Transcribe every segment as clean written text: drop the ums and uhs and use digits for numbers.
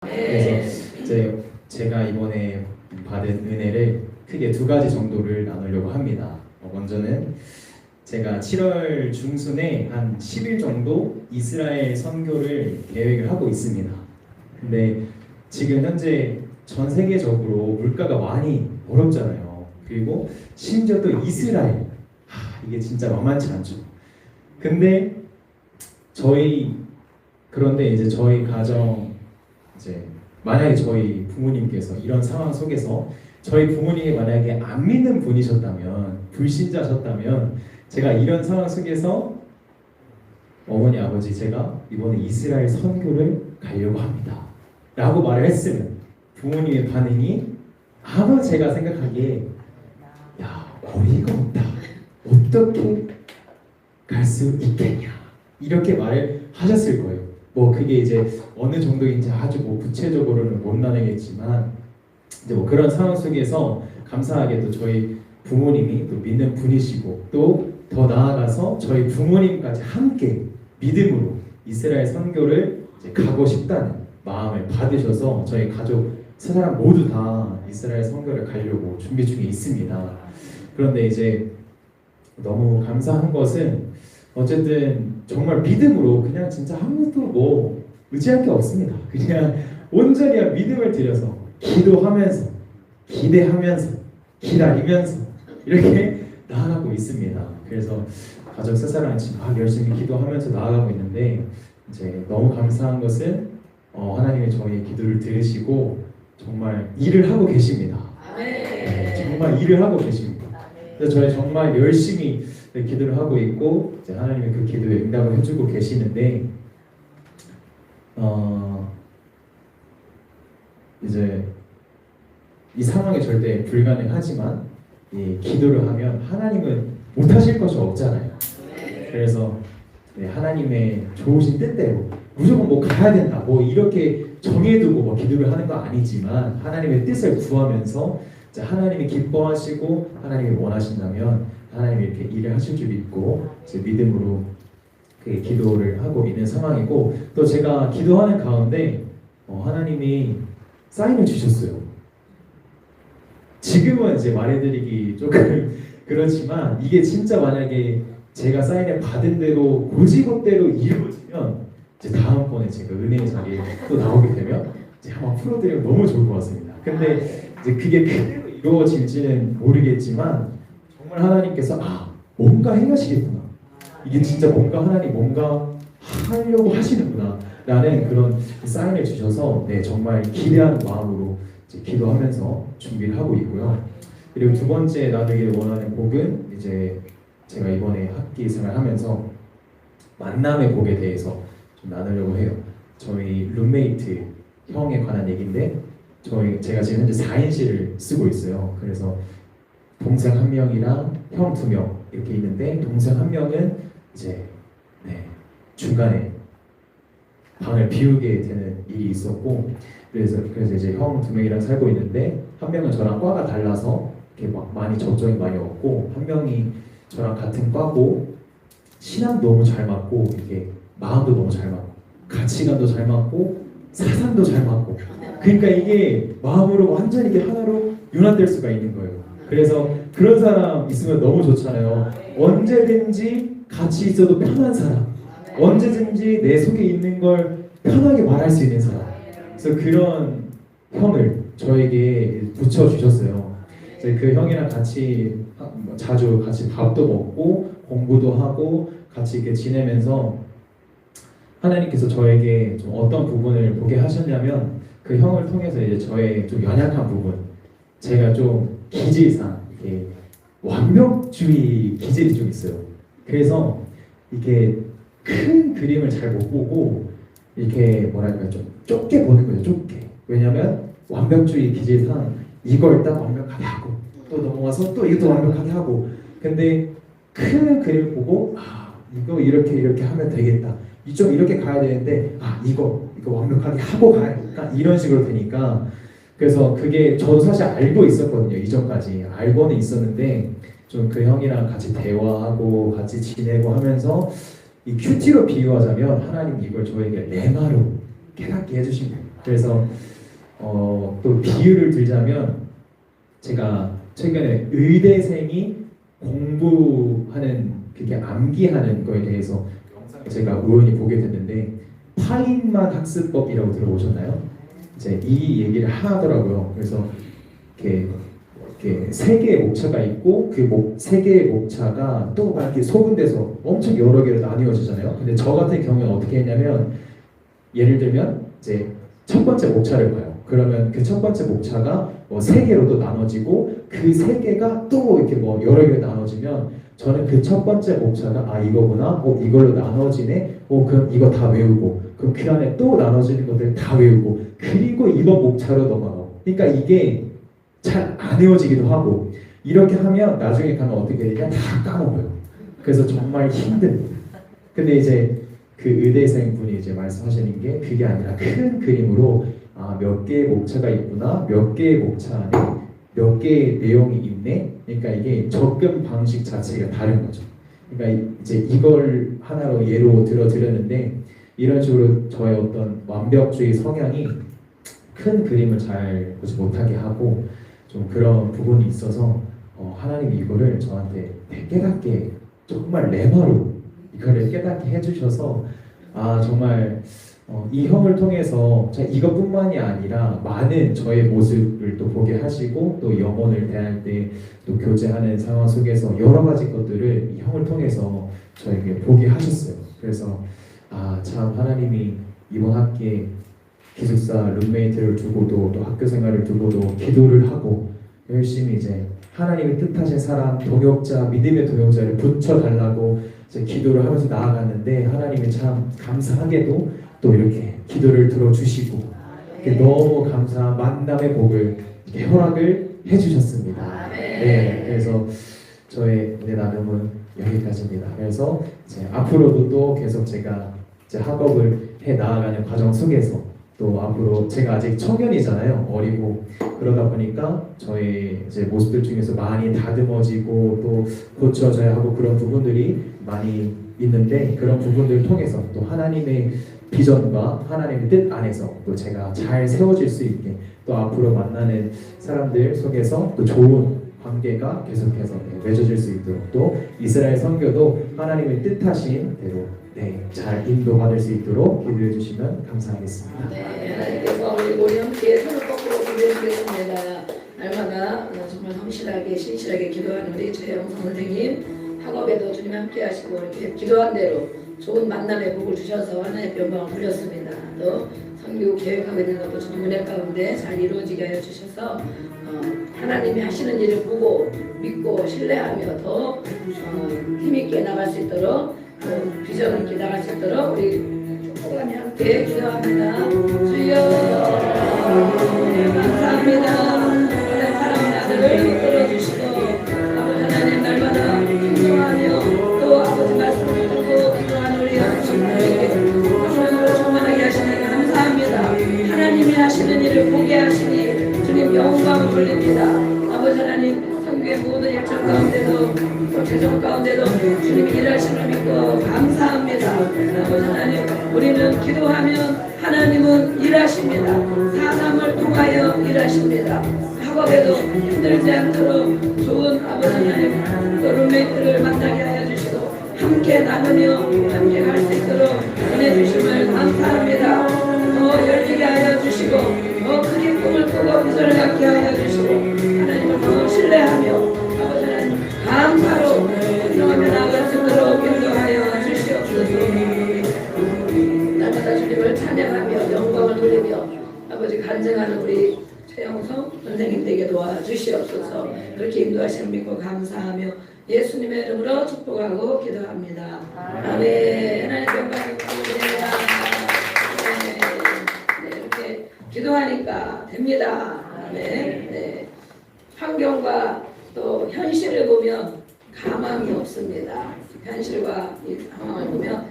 그래서 이제 제가 이번에 받은 은혜를 크게 두 가지 정도를 나누려고 합니다. 먼저는 제가 7월 중순에 한 10일 정도 이스라엘 선교를 계획을 하고 있습니다. 근데 지금 현재 전 세계적으로 물가가 많이 어렵잖아요. 그리고 심지어 또 이스라엘, 이게 진짜 만만치 않죠. 근데 그런데 이제 저희 가정, 이제 만약에 저희 부모님께서 이런 상황 속에서 저희 부모님이 만약에 안 믿는 분이셨다면, 불신자셨다면, 제가 이런 상황 속에서 어머니 아버지 제가 이번에 이스라엘 선교를 가려고 합니다 라고 말을 했으면 부모님의 반응이 아마 제가 생각하기에 야, 어이가 없다, 어떻게 갈 수 있겠냐, 이렇게 말을 하셨을 거예요. 뭐 그게 이제 어느 정도인지 아주 뭐 구체적으로는 못 나누겠지만, 이제 뭐 그런 상황 속에서 감사하게도 저희 부모님이 또 믿는 분이시고, 또 더 나아가서 저희 부모님까지 함께 믿음으로 이스라엘 선교를 이제 가고 싶다는 마음을 받으셔서 저희 가족 세 사람 모두 다 이스라엘 선교를 가려고 준비 중에 있습니다. 그런데 이제 너무 감사한 것은 어쨌든 정말 믿음으로 그냥 진짜 아무것도 뭐 의지할 게 없습니다. 그냥 온전히 믿음을 들여서 기도하면서, 기대하면서, 기다리면서 이렇게 나아가고 있습니다. 그래서 가족 세 사람이 지금 막 열심히 기도하면서 나아가고 있는데, 이제 너무 감사한 것은 하나님이 저희의 기도를 들으시고 정말 일을 하고 계십니다. 네, 정말 일을 하고 계십니다. 그래서 저희 정말 열심히 기도를 하고 있고, 이제 하나님이 그 기도에 응답을 해주고 계시는데, 이제 이 상황이 절대 불가능하지만 이 기도를 하면 하나님은 못하실 것이 없잖아요. 그래서 하나님의 좋으신 뜻대로 무조건 뭐 가야 된다, 뭐 이렇게 정해두고 뭐 기도를 하는 거 아니지만, 하나님의 뜻을 구하면서 이제 하나님이 기뻐하시고 하나님이 원하신다면 하나님이 이렇게 일을 하실 줄 믿고 이제 믿음으로 그 기도를 하고 있는 상황이고, 또 제가 기도하는 가운데 하나님이 사인을 주셨어요. 지금은 이제 말해드리기 조금 그렇지만, 이게 진짜 만약에 제가 사인을 받은 대로 고지고대로 이루어지면 이제 다음번에 제가 은혜의 자리에 또 나오게 되면 이제 한번 풀어드리면 너무 좋을 것 같습니다. 근데 이제 그게 그대로 이루어질지는 모르겠지만, 정말 하나님께서 뭔가 해가시겠구나, 이게 진짜 뭔가 하나님 뭔가 하려고 하시는구나 라는 그런 사인을 주셔서 정말 기대하는 마음으로 이제 기도하면서 준비를 하고 있고요. 그리고 두 번째 나누길 원하는 곡은 이제 제가 이번에 학기 생활하면서 만남의 곡에 대해서 좀 나누려고 해요. 저희 룸메이트 형에 관한 얘기인데, 제가 지금 현재 4인실을 쓰고 있어요. 그래서 동생 한 명이랑 형 2명 이렇게 있는데, 동생 한 명은 이제 중간에 방을 비우게 되는 일이 있었고, 그래서 이제 형 2명이랑 살고 있는데, 한 명은 저랑 과가 달라서 이렇게 막 많이 접점이 많이 없고, 한 명이 저랑 같은 과고 신앙도 너무 잘 맞고, 이게 마음도 너무 잘 맞고, 가치관도 잘 맞고, 사상도 잘 맞고, 그러니까 이게 마음으로 완전히 이렇게 하나로 융합될 수가 있는 거예요. 그래서 그런 사람 있으면 너무 좋잖아요. 언제든지 같이 있어도 편한 사람, 언제든지 내 속에 있는 걸 편하게 말할 수 있는 사람. 그래서 그런 형을 저에게 붙여주셨어요. 그 형이랑 같이 자주 같이 밥도 먹고 공부도 하고 같이 이렇게 지내면서, 하나님께서 저에게 좀 어떤 부분을 보게 하셨냐면, 그 형을 통해서 이제 저의 좀 연약한 부분, 제가 좀 기질상 이렇게 완벽주의 기질이 좀 있어요. 그래서 이게 큰 그림을 잘 못 보고 이렇게 뭐랄까 좀 좁게 보는 거예요. 좁게. 왜냐면 완벽주의 기질상 이걸 딱 완벽하게 하고 또 넘어가서 또 이것도 완벽하게 하고, 근데 큰 그림을 보고 이거 이렇게 하면 되겠다, 좀 이렇게 가야 되는데 이거 완벽하게 하고 가야겠다, 이런 식으로 되니까. 그래서 그게 저도 사실 알고 있었거든요. 이전까지 알고는 있었는데, 좀 그 형이랑 같이 대화하고 같이 지내고 하면서 이 큐티로 비유하자면 하나님이 이걸 저에게 레마로 깨닫게 해주신 거예요. 그래서 또 비유를 들자면 제가 최근에 의대생이 공부하는 그게 암기하는 거에 대해서 영상을 제가 우연히 보게 됐는데 파인만 학습법이라고 들어보셨나요? 이제 이 얘기를 하더라고요. 그래서 이렇게 세 개의 목차가 있고 그 세 개의 목차가 또 막 이렇게 소분돼서 엄청 여러 개로 나뉘어지잖아요. 근데 저 같은 경우는 어떻게 했냐면 예를 들면 이제 첫 번째 목차를 봐요. 그러면 그 첫 번째 목차가 세 개로도 나눠지고 그 세 개가 또 이렇게 여러 개로 나눠지면 저는 그 첫 번째 목차가 이거구나, 이걸로 나눠지네, 그럼 이거 다 외우고, 그럼 그 안에 또 나눠지는 것들 다 외우고, 그리고 이번 목차로 넘어가고. 그러니까 이게 잘 안 외워지기도 하고 이렇게 하면 나중에 가면 어떻게 되냐 다 까먹어요. 그래서 정말 힘듭니다. 근데 이제 그 의대생 분이 이제 말씀하시는 게 그게 아니라 큰 그림으로 몇 개의 목차가 있구나, 몇 개의 목차 안에 몇 개의 내용이 있네. 그러니까 이게 접근 방식 자체가 다른 거죠. 그러니까 이제 이걸 하나로 예로 들어드렸는데 이런 식으로 저의 어떤 완벽주의 성향이 큰 그림을 잘 보지 못하게 하고 좀 그런 부분이 있어서 하나님이 이거를 저한테 깨닫게 정말 레마로 이거를 깨닫게 해주셔서 정말 이 형을 통해서 이것뿐만이 아니라 많은 저의 모습을 또 보게 하시고 또 영혼을 대할 때 또 교제하는 상황 속에서 여러 가지 것들을 이 형을 통해서 저에게 보게 하셨어요. 그래서 참 하나님이 이번 학기에 기숙사 룸메이트를 두고도 또 학교 생활을 두고도 기도를 하고 열심히 이제 하나님의 뜻하신 사람, 동역자, 믿음의 동역자를 붙여달라고 이제 기도를 하면서 나아갔는데 하나님이 참 감사하게도 또 이렇게 기도를 들어주시고 너무 감사한 만남의 복을 이렇게 허락을 해주셨습니다. 네, 그래서 저의 은혜 나눔은 여기까지입니다. 그래서 이제 앞으로도 또 계속 제가 이제 학업을 해 나아가는 과정 속에서 또 앞으로 제가 아직 청년이잖아요. 어리고 그러다 보니까 저의 이제 모습들 중에서 많이 다듬어지고 또 고쳐져야 하고 그런 부분들이 많이 있는데 그런 부분들을 통해서 또 하나님의 비전과 하나님의 뜻 안에서 또 제가 잘 세워질 수 있게 또 앞으로 만나는 사람들 속에서 또 좋은 관계가 계속해서 맺어질 수 있도록 또 이스라엘 선교도 하나님의 뜻하신 대로 잘 인도받을 수 있도록 기도해 주시면 감사하겠습니다. 네, 하나님께서 우리 모리 함께 손을 뻗고 기도해 주겠습니다. 날마다 정말 성실하게 신실하게 기도하는 우리 최영성 선생님 학업에도 주님 함께 하시고 이렇게 기도한 대로 좋은 만남의 복을 주셔서 하나님의 영광을 돌렸습니다. 또 선교 계획하고 있는 것도 주님 은혜 가운데 잘 이루어지게 하여 주셔서 하나님이 하시는 일을 보고 믿고 신뢰하며 더 힘있게 나갈 수 있도록 비전 있게 나갈 수 있도록 우리 축복하며 함께 기도합니다. 주여 감사합니다. 사랑하는 아들을 이끌어 주시고 아버지 하나님 날마다 행동하며 또 아버지 말씀을 듣고 기도하는 우리 성도에게 성령으로 충만하게 하시니 감사합니다. 하나님이 하시는 일을 보게 하시니 주님 영광을 돌립니다. 아버지 하나님 성교의 모든 일정 가운데도 또 재정 가운데도 주님이 일하시는 믿고 감사합니다. 아버지 하나님 우리는 기도하면 하나님은 일하십니다. 사람을 통하여 일하십니다. 학업에도 힘들지 않도록 좋은 아버지 하나님 또 룸메이트를 만나게 하여 주시고 함께 나누며 함께 갈 수 있도록 은혜 주심을 감사합니다. 더 열리게 하여 주시고 더 크게 꿈을 꾸고 비전을 갖게 하여 주시고 하나님을 더 신뢰하며 아버지 하나님 감사로 행동하며 나아갈 수 있도록 인도하여 주시옵소서. 날마다 주님을 찬양하며 영광을 돌리며 아버지 간증하는 우리 최영성 선생님에게 도와주시옵소서. 그렇게 인도하시는 믿고 감사하며 예수님의 이름으로 축복하고 기도합니다. 아멘. 하나님 영광을 드립니다. 이렇게 기도하니까 됩니다. 아멘. 환경과 또 현실을 보면 가망이 없습니다. 현실과 이 상황을 보면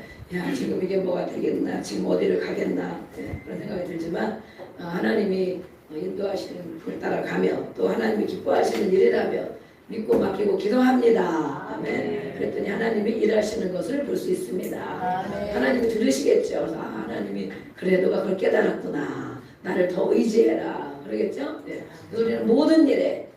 지금 이게 뭐가 되겠나, 지금 어디를 가겠나 그런 생각이 들지만 하나님이 인도하시는 불 따라가며 또 하나님이 기뻐하시는 일이라며 믿고 맡기고 기도합니다. 아멘. 그랬더니 하나님이 일하시는 것을 볼 수 있습니다. 하나님이 들으시겠죠. 하나님이 그래 너가 그걸 깨달았구나. 나를 더 의지해라. 그러겠죠? 네. 우리는 모든 일에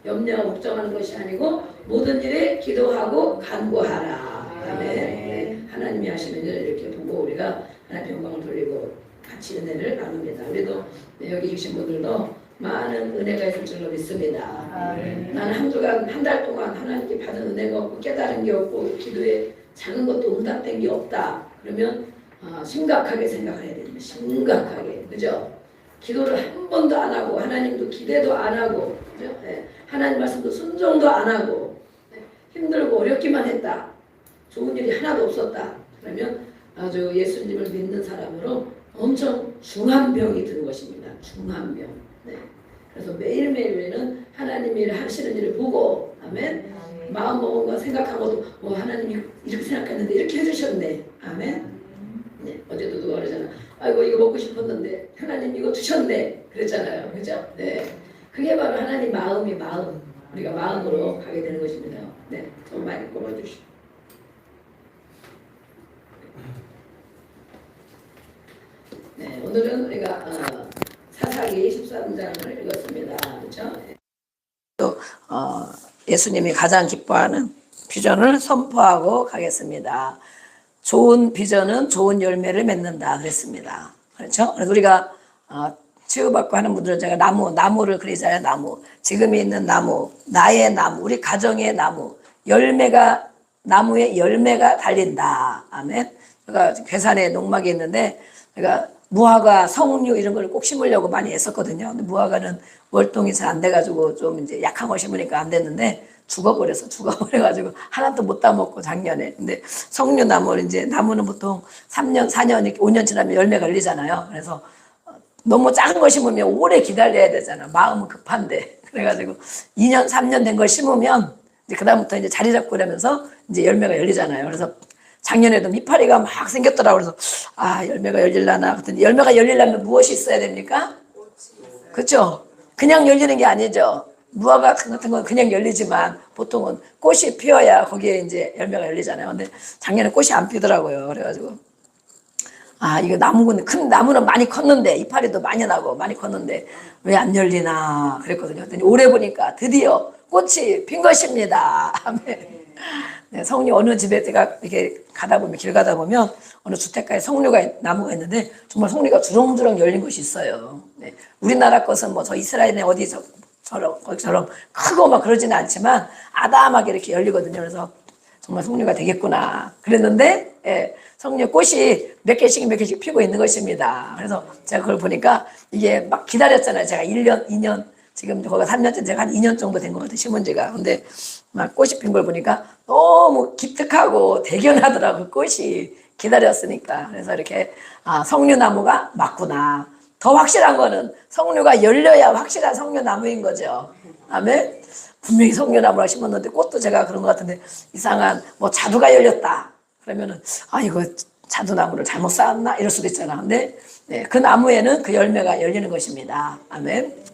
염려 걱정하는 것이 아니고 모든 일에 기도하고 간구하라. 아멘. 네. 하나님이 하시는 일을 이렇게 보고 우리가 하나님의 영광을 돌리고 같이 은혜를 나눕니다. 우리도 네, 여기 계신 분들도 많은 은혜가 있을 줄로 믿습니다. 나는 한 달 동안 하나님께 받은 은혜가 없고 깨달은 게 없고 기도에 작은 것도 응답된 게 없다. 그러면 심각하게 생각을 해야 됩니다. 심각하게. 그죠? 기도를 한 번도 안 하고 하나님도 기대도 안 하고 그죠? 네. 하나님 말씀도 순종도 안 하고 네. 힘들고 어렵기만 했다. 좋은 일이 하나도 없었다. 그러면 아주 예수님을 믿는 사람으로 엄청 중한 병이 드는 것입니다. 중한 병. 네. 그래서 매일매일 우리는 하나님이 하시는 일을 보고 아멘. 마음 먹은 거 생각한 것도 하나님이 이렇게 생각했는데 이렇게 해주셨네. 아멘. 네. 어제도 누가 그러잖아. 아이고 이거 먹고 싶었는데 하나님 이거 주셨네. 그랬잖아요. 그죠? 네. 그게 바로 하나님 마음. 우리가 마음으로 가게 되는 것입니다. 네. 좀 많이 꼽아주시오. 네. 오늘은 우리가 사사기 13장을 읽었습니다. 그렇죠? 또 예수님이 가장 기뻐하는 비전을 선포하고 가겠습니다. 좋은 비전은 좋은 열매를 맺는다 그랬습니다. 그렇죠? 그래서 우리가 치유받고 하는 분들은 제가 나무를 그리잖아요. 나무. 지금 있는 나무, 나의 나무, 우리 가정의 나무, 나무에 열매가 달린다. 아멘. 제가 괴산에 농막이 있는데 제가 무화과, 석류 이런 걸 꼭 심으려고 많이 했었거든요. 근데 무화과는 월동이 잘 안 돼가지고 좀 이제 약한 걸 심으니까 안 됐는데 죽어버려가지고 하나도 못 따먹고 작년에. 근데 석류나무는 이제 나무는 보통 3년, 4년, 이렇게 5년 지나면 열매가 열리잖아요. 그래서 너무 작은 거 심으면 오래 기다려야 되잖아. 마음은 급한데. 그래가지고 2년, 3년 된 걸 심으면 이제 그다음부터 이제 자리 잡고 그러면서 이제 열매가 열리잖아요. 그래서 작년에도 이파리가 막 생겼더라고. 그래서 열매가 열릴라나. 그랬더니 열매가 열리려면 무엇이 있어야 됩니까? 그렇죠? 그냥 열리는 게 아니죠. 무화과 같은 건 그냥 열리지만 보통은 꽃이 피어야 거기에 이제 열매가 열리잖아요. 근데 작년에 꽃이 안 피더라고요. 그래가지고 이거 큰 나무는 많이 컸는데 이파리도 많이 나고 많이 컸는데 왜 안 열리나 그랬거든요. 그랬더니 올해 보니까 드디어 꽃이 핀 것입니다. 네, 석류 어느 집에 제가 이렇게 길 가다 보면 어느 주택가에 나무가 있는데 정말 석류가 주렁주렁 열린 곳이 있어요. 네, 우리나라 것은 뭐 저 이스라엘에 거기처럼 크고 막 그러지는 않지만 아담하게 이렇게 열리거든요. 그래서 정말 석류가 되겠구나 그랬는데 석류 꽃이 몇 개씩 피고 있는 것입니다. 그래서 제가 그걸 보니까 이게 막 기다렸잖아요. 제가 1년, 2년 지금 거기가 3년째 제가 한 2년 정도 된 것 같아요. 심은 지가. 근데 막 꽃이 핀 걸 보니까 너무 기특하고 대견하더라고. 꽃이 기다렸으니까. 그래서 이렇게 석류나무가 맞구나. 더 확실한 거는 석류가 열려야 확실한 석류나무인 거죠. 아멘. 분명히 석류나무라 심었는데 꽃도 제가 그런 것 같은데 이상한 자두가 열렸다. 그러면은 이거 자두나무를 잘못 쌓았나 이럴 수도 있잖아. 근데 그 나무에는 그 열매가 열리는 것입니다. 아멘.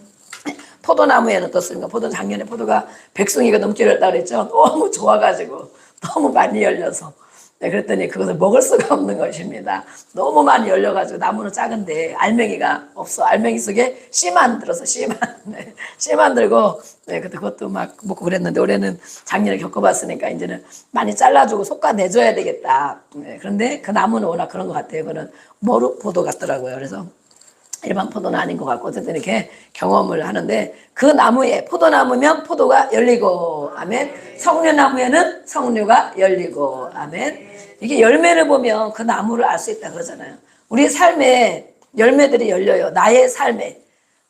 포도나무에는 어떻습니까? 작년에 포도가 100송이가 넘게 열렸다 그랬죠. 너무 좋아가지고 너무 많이 열려서 그랬더니 그것을 먹을 수가 없는 것입니다. 너무 많이 열려가지고 나무는 작은데 알맹이가 없어. 알맹이 속에 씨만 들어서 씨만 들고 그것도 막 먹고 그랬는데 올해는 작년에 겪어봤으니까 이제는 많이 잘라주고 솎아내줘야 되겠다. 그런데 그 나무는 워낙 그런 것 같아요. 그거는 머루포도 같더라고요. 그래서 일반 포도는 아닌 것 같고 어쨌든 이렇게 경험을 하는데 그 나무에 포도나무면 포도가 열리고 아멘. 석류나무에는 석류가 열리고 아멘. 이게 열매를 보면 그 나무를 알 수 있다 그러잖아요. 우리 삶에 열매들이 열려요. 나의 삶에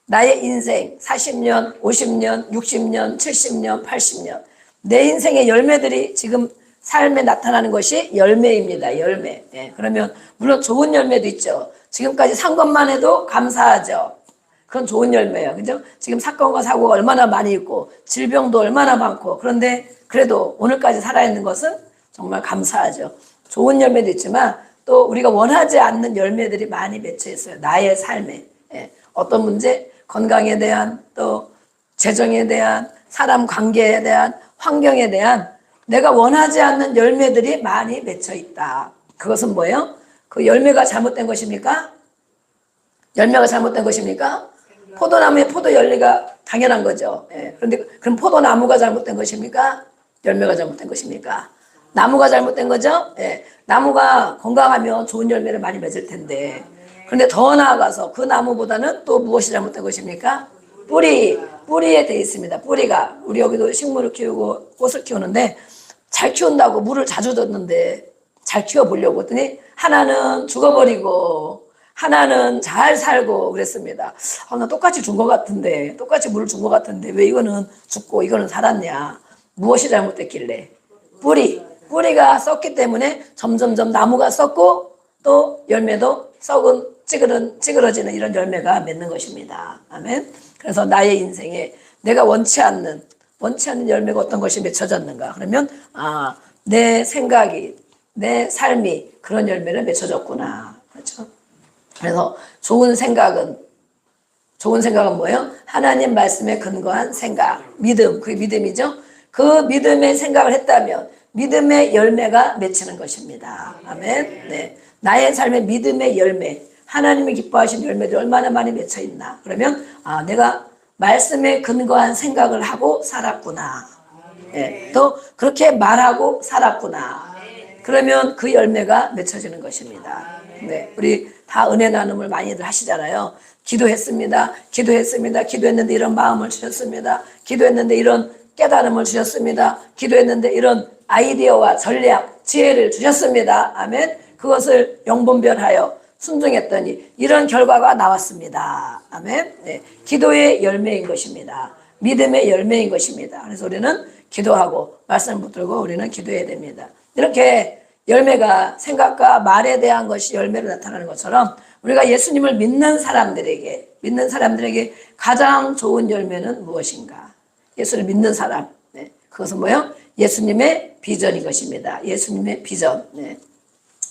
나의 인생 40년, 50년, 60년, 70년, 80년 내 인생의 열매들이 지금 삶에 나타나는 것이 열매입니다. 열매. 그러면 물론 좋은 열매도 있죠. 지금까지 산 것만 해도 감사하죠. 그건 좋은 열매예요. 그죠? 지금 사건과 사고가 얼마나 많이 있고 질병도 얼마나 많고 그런데 그래도 오늘까지 살아있는 것은 정말 감사하죠. 좋은 열매도 있지만 또 우리가 원하지 않는 열매들이 많이 맺혀 있어요. 나의 삶에. 어떤 문제? 건강에 대한 또 재정에 대한 사람 관계에 대한 환경에 대한 내가 원하지 않는 열매들이 많이 맺혀 있다. 그것은 뭐예요? 그 열매가 잘못된 것입니까? 열매가 잘못된 것입니까? 포도나무에 포도 열매가 당연한 거죠. 예. 그런데 그럼 포도나무가 잘못된 것입니까? 열매가 잘못된 것입니까? 나무가 잘못된 거죠? 예. 나무가 건강하면 좋은 열매를 많이 맺을 텐데. 그런데 더 나아가서 그 나무보다는 또 무엇이 잘못된 것입니까? 뿌리에 돼 있습니다. 뿌리가. 우리 여기도 식물을 키우고 꽃을 키우는데 잘 키운다고 물을 자주 줬는데 잘 키워보려고 했더니 하나는 죽어버리고 하나는 잘 살고 그랬습니다. 나 똑같이 준 것 같은데, 똑같이 물을 준 것 같은데 왜 이거는 죽고 이거는 살았냐? 무엇이 잘못됐길래? 뿌리가 썩기 때문에 점점점 나무가 썩고 또 열매도 썩은 찌그러지는 이런 열매가 맺는 것입니다. 아멘. 그래서 나의 인생에 내가 원치 않는 열매가 어떤 것이 맺혀졌는가? 그러면 내 생각이 내 삶이 그런 열매를 맺혀졌구나. 그렇죠? 그래서 좋은 생각은 뭐예요? 하나님 말씀에 근거한 생각, 믿음, 그게 믿음이죠. 그 믿음의 생각을 했다면 믿음의 열매가 맺히는 것입니다. 아멘. 네. 나의 삶의 믿음의 열매, 하나님이 기뻐하신 열매들이 얼마나 많이 맺혀 있나? 그러면 내가 말씀에 근거한 생각을 하고 살았구나. 네. 또 그렇게 말하고 살았구나. 그러면 그 열매가 맺혀지는 것입니다. 네. 우리 다 은혜 나눔을 많이들 하시잖아요. 기도했습니다. 기도했는데 이런 마음을 주셨습니다. 기도했는데 이런 깨달음을 주셨습니다. 기도했는데 이런 아이디어와 전략, 지혜를 주셨습니다. 아멘. 그것을 영분별하여 순종했더니 이런 결과가 나왔습니다. 아멘. 네. 기도의 열매인 것입니다. 믿음의 열매인 것입니다. 그래서 우리는 기도하고 말씀을 붙들고 우리는 기도해야 됩니다. 이렇게 열매가 생각과 말에 대한 것이 열매로 나타나는 것처럼 우리가 예수님을 믿는 사람들에게 가장 좋은 열매는 무엇인가? 예수를 믿는 사람. 네. 그것은 뭐예요? 예수님의 비전인 것입니다. 예수님의 비전. 네.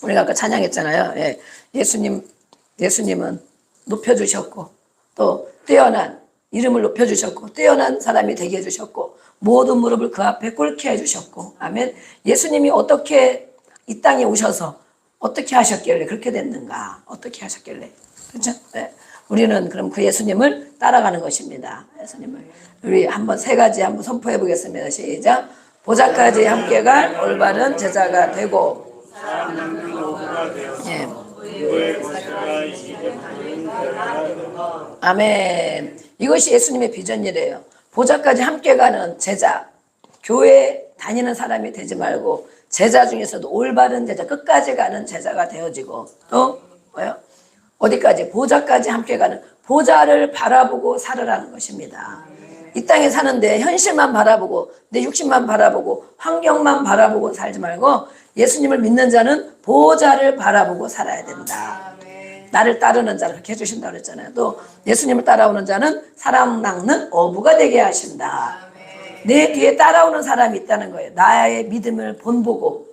우리가 아까 찬양했잖아요. 네. 예수님은 높여주셨고 또 뛰어난 이름을 높여주셨고 뛰어난 사람이 되게 해주셨고 모든 무릎을 그 앞에 꿇게 해주셨고 아멘. 예수님이 어떻게 이 땅에 오셔서 어떻게 하셨길래 그렇게 됐는가? 어떻게 하셨길래? 그렇죠? 네. 우리는 그럼 그 예수님을 따라가는 것입니다. 예수님을 우리 한번 세 가지 한번 선포해 보겠습니다. 시작. 보좌까지 함께 갈 올바른 제자가 되고. 예. 아멘. 이것이 예수님의 비전이래요. 보좌까지 함께 가는 제자. 교회 다니는 사람이 되지 말고 제자 중에서도 올바른 제자, 끝까지 가는 제자가 되어지고 또 뭐요? 어디까지? 보좌까지 함께 가는 보좌를 바라보고 살으라는 것입니다. 이 땅에 사는데 현실만 바라보고 내 육신만 바라보고 환경만 바라보고 살지 말고 예수님을 믿는 자는 보좌를 바라보고 살아야 된다. 나를 따르는 자를 그렇게 해주신다고 그랬잖아요. 또 예수님을 따라오는 자는 사람 낚는 어부가 되게 하신다. 내 뒤에 따라오는 사람이 있다는 거예요. 나의 믿음을 본보고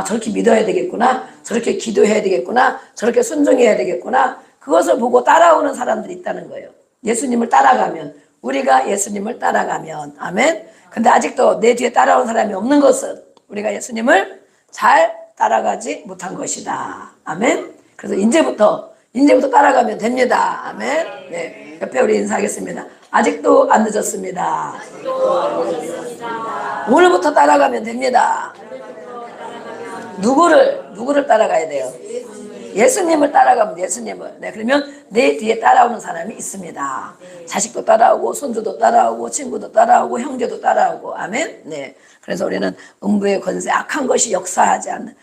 저렇게 믿어야 되겠구나. 저렇게 기도해야 되겠구나. 저렇게 순종해야 되겠구나. 그것을 보고 따라오는 사람들이 있다는 거예요. 예수님을 따라가면 우리가 예수님을 따라가면 아멘. 근데 아직도 내 뒤에 따라오는 사람이 없는 것은 우리가 예수님을 잘 따라가지 못한 것이다. 아멘. 그래서 이제부터 따라가면 됩니다. 아멘. 네. 옆에 우리 인사하겠습니다. 아직도 안 늦었습니다. 오늘부터 따라가면 됩니다. 누구를 따라가야 돼요? 예수님을 따라가면 예수님을. 네, 그러면 내 뒤에 따라오는 사람이 있습니다. 자식도 따라오고 손주도 따라오고 친구도 따라오고 형제도 따라오고 아멘. 네. 그래서 우리는 음부의 권세 악한 것이 역사하지 않는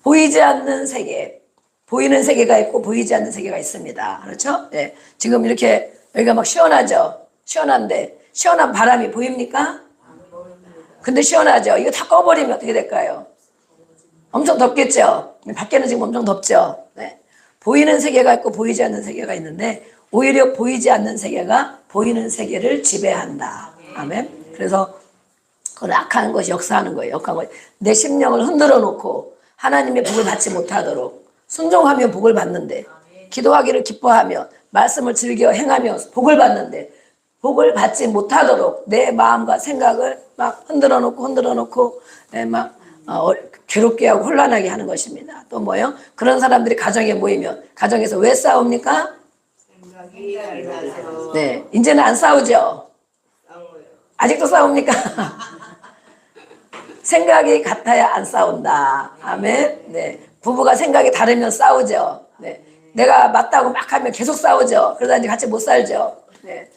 보이지 않는 세계, 보이는 세계가 있고 보이지 않는 세계가 있습니다. 그렇죠? 네. 지금 이렇게 여기가 막 시원하죠? 시원한데 시원한 바람이 보입니까? 근데 시원하죠? 이거 다 꺼버리면 어떻게 될까요? 엄청 덥겠죠? 밖에는 지금 엄청 덥죠? 네. 보이는 세계가 있고 보이지 않는 세계가 있는데 오히려 보이지 않는 세계가 보이는 세계를 지배한다. 아멘. 그래서 그걸 악한 것이 역사하는 거예요. 역한 것이. 내 심령을 흔들어 놓고 하나님의 복을 받지 못하도록 순종하면 복을 받는데 기도하기를 기뻐하며 말씀을 즐겨 행하며 복을 받는데 복을 받지 못하도록 내 마음과 생각을 막 흔들어 놓고 막 괴롭게 하고 혼란하게 하는 것입니다. 또 뭐요? 그런 사람들이 가정에 모이면 가정에서 왜 싸웁니까? 네, 이제는 안 싸우죠? 아직도 싸웁니까? 생각이 같아야 안 싸운다. 아멘. 네, 부부가 생각이 다르면 싸우죠. 네, 내가 맞다고 막 하면 계속 싸우죠. 그러다 이제 같이 못 살죠. 네,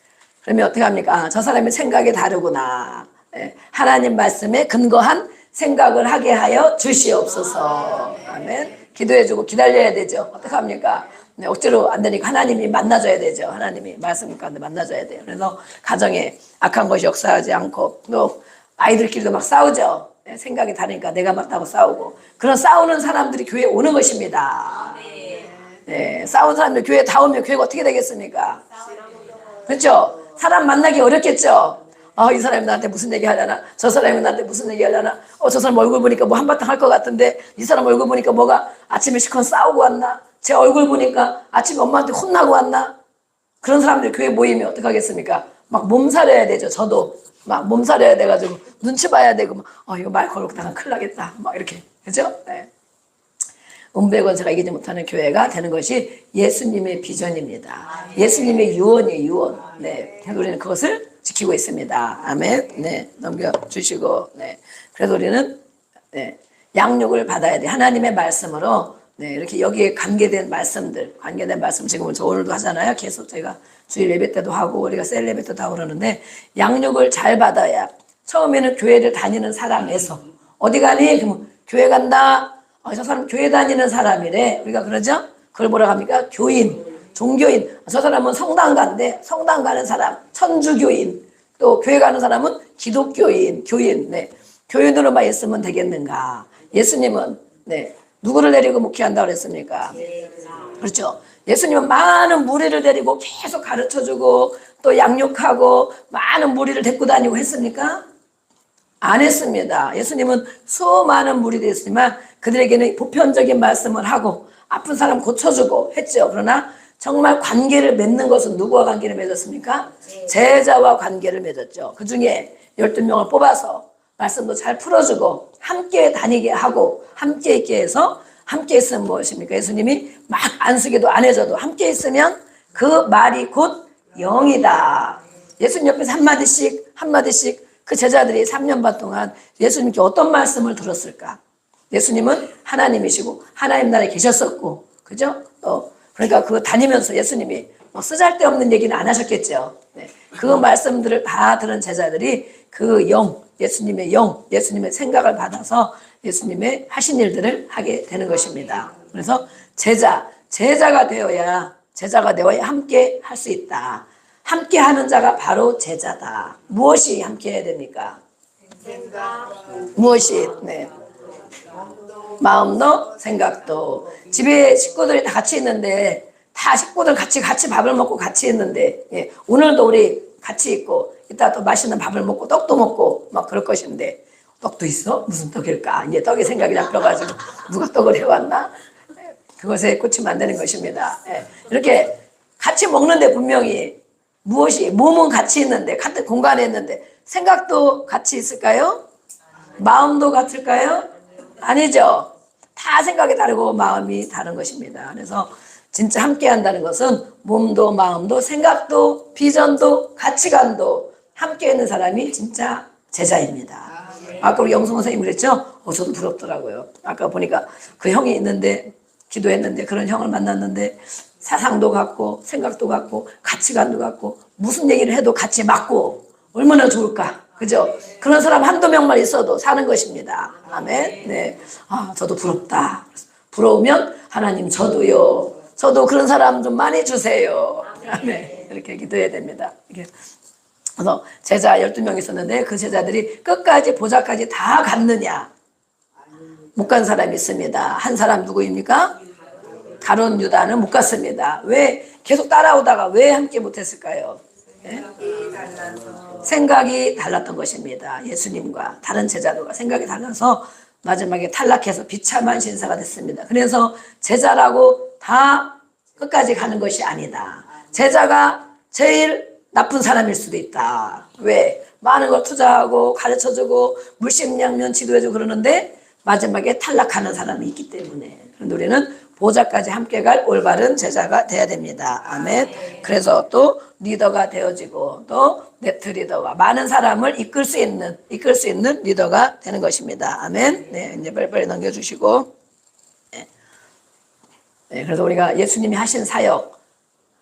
그러면 어떻게 합니까? 아, 저 사람의 생각이 다르구나. 네, 하나님 말씀에 근거한 생각을 하게 하여 주시옵소서. 아멘. 기도해주고 기다려야 되죠. 어떻게 합니까? 네, 억지로 안 되니까 하나님이 만나줘야 되죠. 하나님이 말씀 가운데 만나줘야 돼요. 그래서 가정에 악한 것이 역사하지 않고 또 아이들끼리도 막 싸우죠. 네, 생각이 다르니까 내가 맞다고 싸우고 그런 싸우는 사람들이 교회에 오는 것입니다. 네, 싸우는 사람들 교회에 다 오면 교회가 어떻게 되겠습니까? 그렇죠? 사람 만나기 어렵겠죠? 이 사람이 나한테 무슨 얘기 하려나? 저 사람이 나한테 무슨 얘기 하려나? 저 사람 얼굴 보니까 뭐 한바탕 할 것 같은데 이 사람 얼굴 보니까 뭐가 아침에 시컷 싸우고 왔나? 제 얼굴 보니까 아침에 엄마한테 혼나고 왔나? 그런 사람들이 교회 모이면 어떡하겠습니까? 막 몸살해야 되죠. 저도 막 몸살해야 돼가지고 눈치 봐야 되고 이거 말 걸었다가 큰일 나겠다. 막 이렇게. 그죠? 네. 은배권세가 이기지 못하는 교회가 되는 것이 예수님의 비전입니다. 예수님의 유언이에요, 유언. 네. 우리는 그것을 지키고 있습니다. 아멘. 네. 넘겨주시고, 네. 그래서 우리는, 네. 양육을 받아야 돼. 하나님의 말씀으로, 네. 이렇게 여기에 관계된 말씀들, 관계된 말씀, 지금 저 오늘도 하잖아요. 계속 저희가 주일 예배 때도 하고, 우리가 셀 예배 때도 하고 그러는데, 양육을 잘 받아야, 처음에는 교회를 다니는 사람에서, 어디 가니? 그러면 교회 간다. 저 사람 교회 다니는 사람이래. 우리가 그러죠? 그걸 뭐라고 합니까? 교인, 종교인. 저 사람은 성당 간대. 성당 가는 사람, 천주교인. 또 교회 가는 사람은 기독교인, 교인. 네. 교인으로만 있으면 되겠는가? 예수님은 네. 누구를 데리고 목회한다고 그랬습니까? 그렇죠. 예수님은 많은 무리를 데리고 계속 가르쳐주고 또 양육하고 많은 무리를 데리고 다니고 했습니까? 안 했습니다. 예수님은 수많은 무리도 있지만 그들에게는 보편적인 말씀을 하고 아픈 사람 고쳐주고 했죠. 그러나 정말 관계를 맺는 것은 누구와 관계를 맺었습니까? 제자와 관계를 맺었죠. 그 중에 12명을 뽑아서 말씀도 잘 풀어주고 함께 다니게 하고 함께 있게 해서 함께 있으면 무엇입니까? 예수님이 막 안쓰기도 안 해줘도 함께 있으면 그 말이 곧 영이다. 예수님 옆에서 한마디씩 그 제자들이 3년 반 동안 예수님께 어떤 말씀을 들었을까? 예수님은 하나님이시고 하나님 나라에 계셨었고, 그죠? 그러니까 그거 다니면서 예수님이 쓰잘데없는 얘기는 안 하셨겠죠. 네. 그 말씀들을 다 들은 제자들이 그 예수님의 생각을 받아서 예수님의 하신 일들을 하게 되는 것입니다. 그래서 제자가 되어야 함께 할 수 있다. 함께 하는 자가 바로 제자다. 무엇이 함께 해야 됩니까? 무엇이? 네. 마음도 생각도. 집에 식구들이 다 같이 있는데 다 식구들 같이 밥을 먹고 같이 있는데 예, 오늘도 우리 같이 있고 이따 또 맛있는 밥을 먹고 떡도 먹고 막 그럴 것인데 떡도 있어? 무슨 떡일까? 이제 떡이 생각이 잡혀가지고 누가 떡을 해왔나? 그것에 꽂히면 안 되는 것입니다. 예, 이렇게 같이 먹는데 분명히 몸은 같이 있는데 같은 공간에 있는데 생각도 같이 있을까요? 마음도 같을까요? 아니죠. 다 생각이 다르고 마음이 다른 것입니다. 그래서 진짜 함께 한다는 것은 몸도 마음도 생각도 비전도 가치관도 함께 있는 사람이 진짜 제자입니다. 아까 우리 영성 선생님 그랬죠? 저도 부럽더라고요. 아까 보니까 그 형이 있는데 기도했는데 그런 형을 만났는데 사상도 같고 생각도 같고 가치관도 같고 무슨 얘기를 해도 같이 맞고 얼마나 좋을까. 그죠? 그런 사람 한두 명만 있어도 사는 것입니다. 아멘. 네. 저도 부럽다. 부러우면 하나님 저도요. 저도 그런 사람 좀 많이 주세요. 아멘. 이렇게 기도해야 됩니다. 이렇게. 그래서 제자 12명 있었는데 그 제자들이 끝까지 보좌까지 다 갔느냐? 못 간 사람이 있습니다. 한 사람 누구입니까? 가룟 유다는 못 갔습니다. 왜? 계속 따라오다가 왜 함께 못했을까요? 네? 생각이 달랐던 것입니다. 예수님과 다른 제자들과 생각이 달라서 마지막에 탈락해서 비참한 신사가 됐습니다. 그래서 제자라고 다 끝까지 가는 것이 아니다. 제자가 제일 나쁜 사람일 수도 있다. 왜? 많은 걸 투자하고 가르쳐주고 물심양면 지도해주고 그러는데 마지막에 탈락하는 사람이 있기 때문에. 그런데 우리는 보좌까지 함께 갈 올바른 제자가 돼야 됩니다. 아멘. 그래서 또 리더가 되어지고 또 네트 리더가 많은 사람을 이끌 수 있는 리더가 되는 것입니다. 아멘. 네, 이제 빨리빨리 넘겨주시고. 네, 그래서 우리가 예수님이 하신 사역